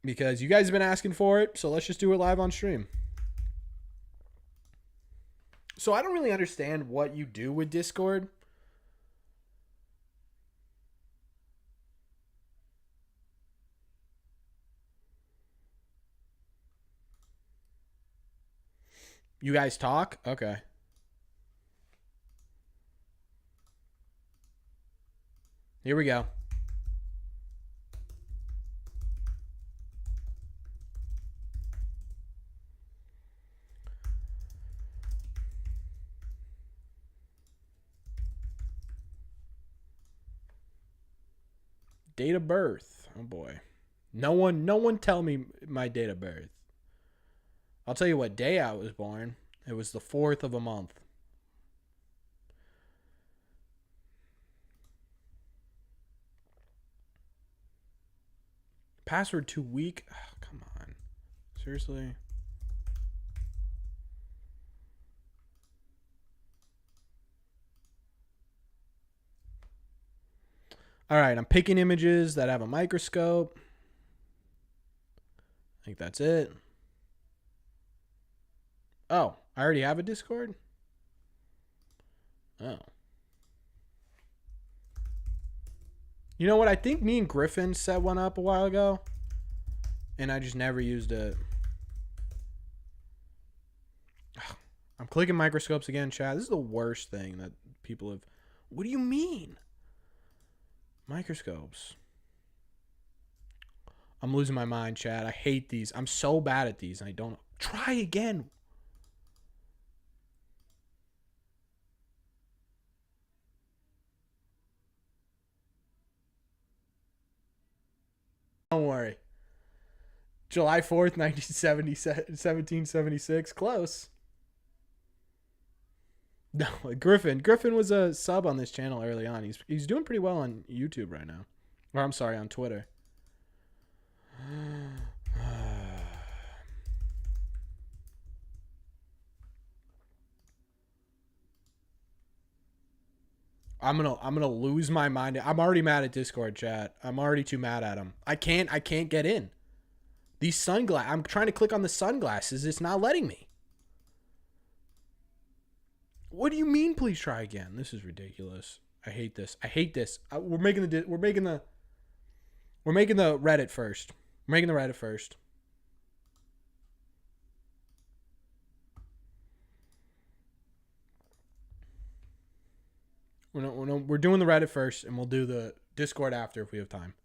Because you guys have been asking for it, so let's just do it live on stream. So I don't really understand what you do with Discord. You guys talk? Okay. Here we go. Date of birth. Oh boy. No one tell me my date of birth. I'll tell you what day I was born. It was the 4th of a month. Password too weak? Oh, come on. Seriously? All right, I'm picking images that have a microscope. I think that's it. Oh, I already have a Discord? Oh. You know what? I think me and Griffin set one up a while ago, and I just never used it. I'm clicking microscopes again, chat. This is the worst thing that people have. What do you mean? Microscopes. I'm losing my mind, chat. I hate these. I'm so bad at these, and I don't. Try again. Don't worry. July 4th, 1776. Close. No, Griffin. Griffin was a sub on this channel early on. He's doing pretty well on YouTube right now. Or I'm sorry, on Twitter. I'm gonna lose my mind. I'm already mad at Discord chat. I'm already too mad at him. I can't get in. These sunglasses. I'm trying to click on the sunglasses. It's not letting me. What do you mean? Please try again. This is ridiculous. I hate this. I hate this. We're making the Reddit first. We're making the Reddit first. We're doing the Reddit first, and we'll do the Discord after if we have time.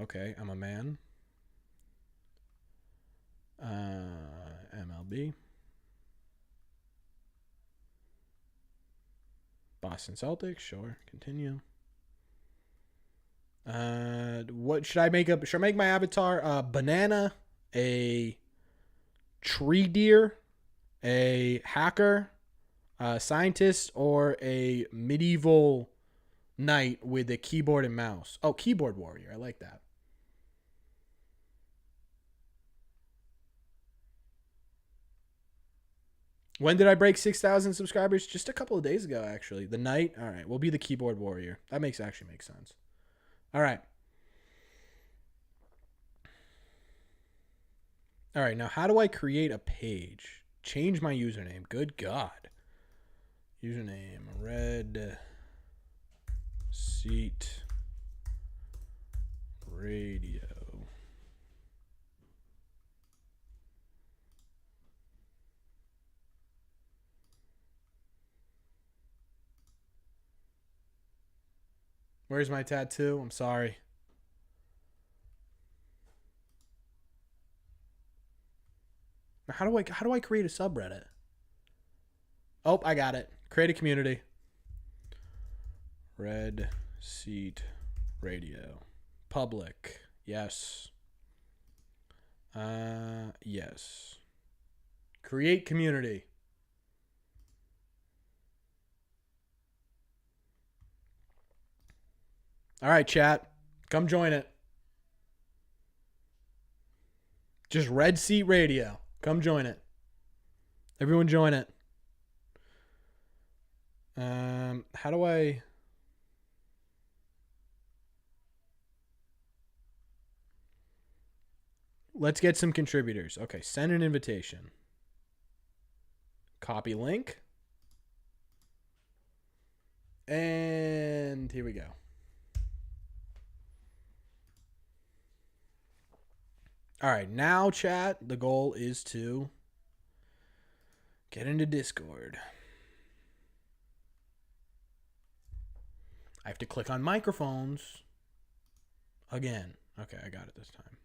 Okay, I'm a man. MLB. Boston Celtics, sure. Continue. What should I make up? Should I make my avatar a banana, a tree deer, a hacker, a scientist, or a medieval knight with a keyboard and mouse? Oh, keyboard warrior. I like that. When did I break 6,000 subscribers? Just a couple of days ago, actually. The knight. All right, we'll be the keyboard warrior. That actually makes sense. All right. All right, now how do I create a page? Change my username. Good God. Username, Red Seat Radio. Where's my tattoo? I'm sorry. How do I create a subreddit? Oh, I got it. Create a community. Red Seat Radio. Public. Yes. Yes. Create community. All right, chat. Come join it. Just Red Seat Radio. Come join it. Everyone join it. How do I... Let's get some contributors. Okay, send an invitation. Copy link. And here we go. All right, now, chat, the goal is to get into Discord. I have to click on microphones again. Okay, I got it this time.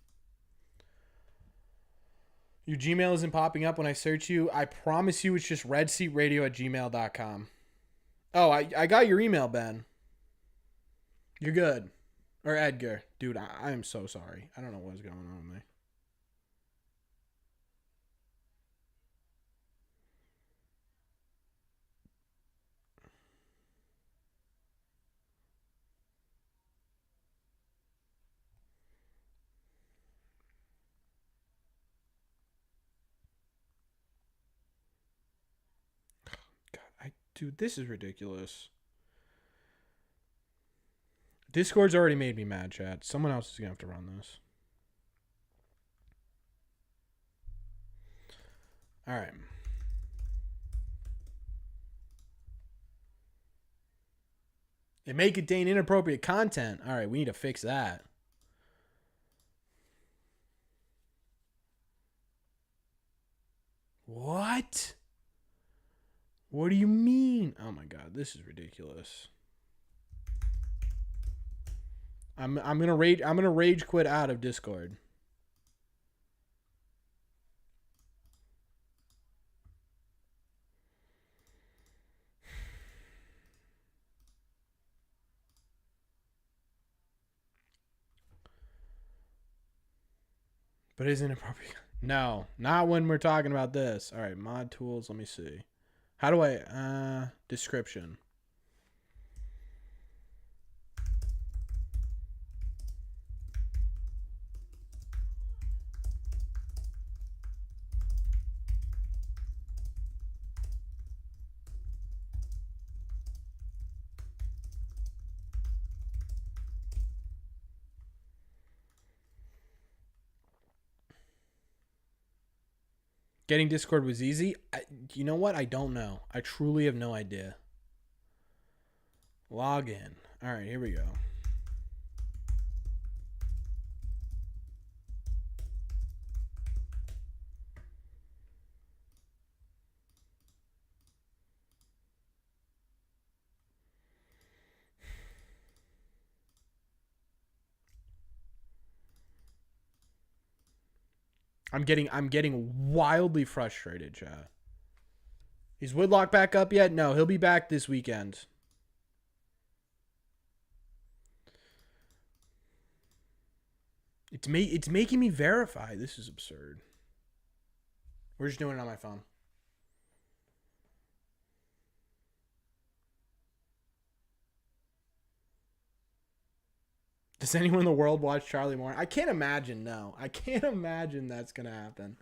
Your Gmail isn't popping up when I search you. I promise you it's just redseatradio@gmail.com. Oh, I got your email, Ben. You're good. Or Edgar. Dude, I am so sorry. I don't know what's going on with me. Dude, this is ridiculous. Discord's already made me mad, chat. Someone else is going to have to run this. All right. It may contain inappropriate content. All right, we need to fix that. What? What do you mean? Oh my God, this is ridiculous. I'm gonna rage quit out of Discord. But isn't it appropriate? No, not when we're talking about this. All right, mod tools. Let me see. How do I description? Getting Discord was easy. You know what? I don't know. I truly have no idea. Log in. All right, here we go. I'm getting wildly frustrated, chat. Is Woodlock back up yet? No, he'll be back this weekend. It's making me verify. This is absurd. We're just doing it on my phone. Does anyone in the world watch Charlie Moore? I can't imagine. No, I can't imagine that's gonna happen.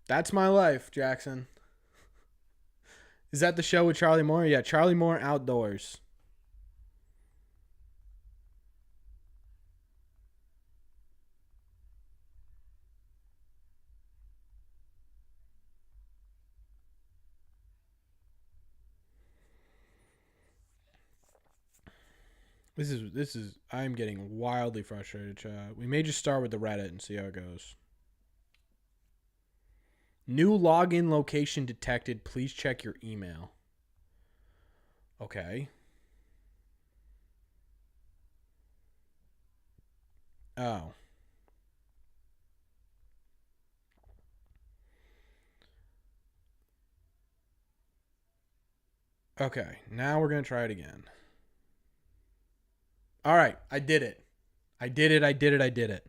That's my life, Jackson. Is that the show with Charlie Moore? Yeah, Charlie Moore Outdoors. This is I'm getting wildly frustrated, chat. We may just start with the Reddit and see how it goes. New login location detected. Please check your email. Okay. Oh. Okay. Now we're going to try it again. All right. I did it. I did it.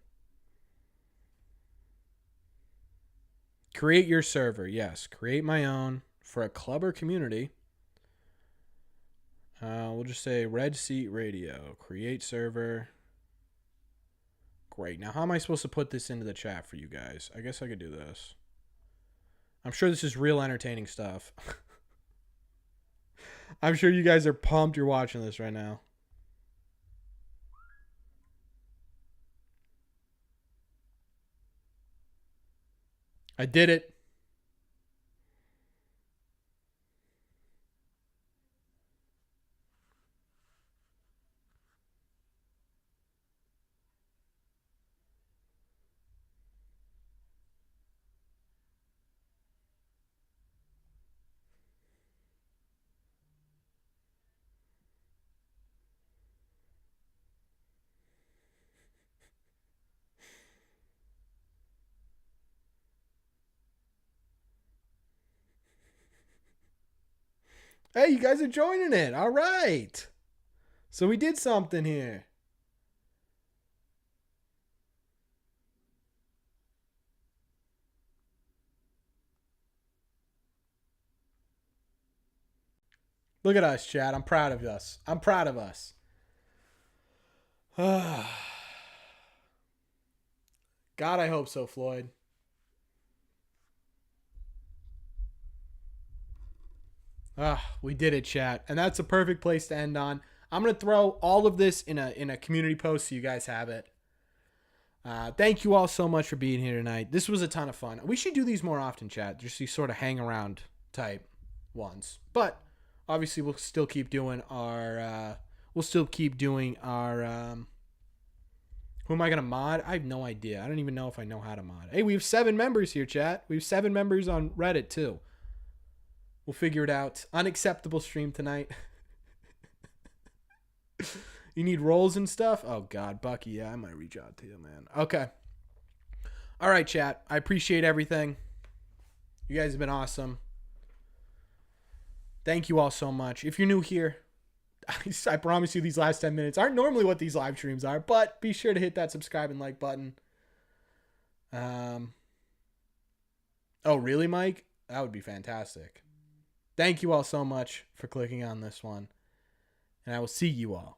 Create your server. Yes. Create my own for a club or community. We'll just say Red Seat Radio. Create server. Great. Now, how am I supposed to put this into the chat for you guys? I guess I could do this. I'm sure this is real entertaining stuff. I'm sure you guys are pumped you're watching this right now. I did it. Hey, you guys are joining it. All right. So we did something here. Look at us, Chad. I'm proud of us. God, I hope so, Floyd. We did it, chat. And that's a perfect place to end on. I'm going to throw all of this in a community post so you guys have it. Thank you all so much for being here tonight. This was a ton of fun. We should do these more often, chat. Just these sort of hang around type ones. But obviously we'll still keep doing our who am I going to mod? I have no idea. I don't even know if I know how to mod. Hey, we have 7 members here, chat. We have 7 members on Reddit too. We'll figure it out. Unacceptable stream tonight. You need roles and stuff? Oh, God. Bucky, yeah, I might reach out to you, man. Okay. All right, chat. I appreciate everything. You guys have been awesome. Thank you all so much. If you're new here, I promise you these last 10 minutes aren't normally what these live streams are, but be sure to hit that subscribe and like button. Oh, really, Mike? That would be fantastic. Thank you all so much for clicking on this one, and I will see you all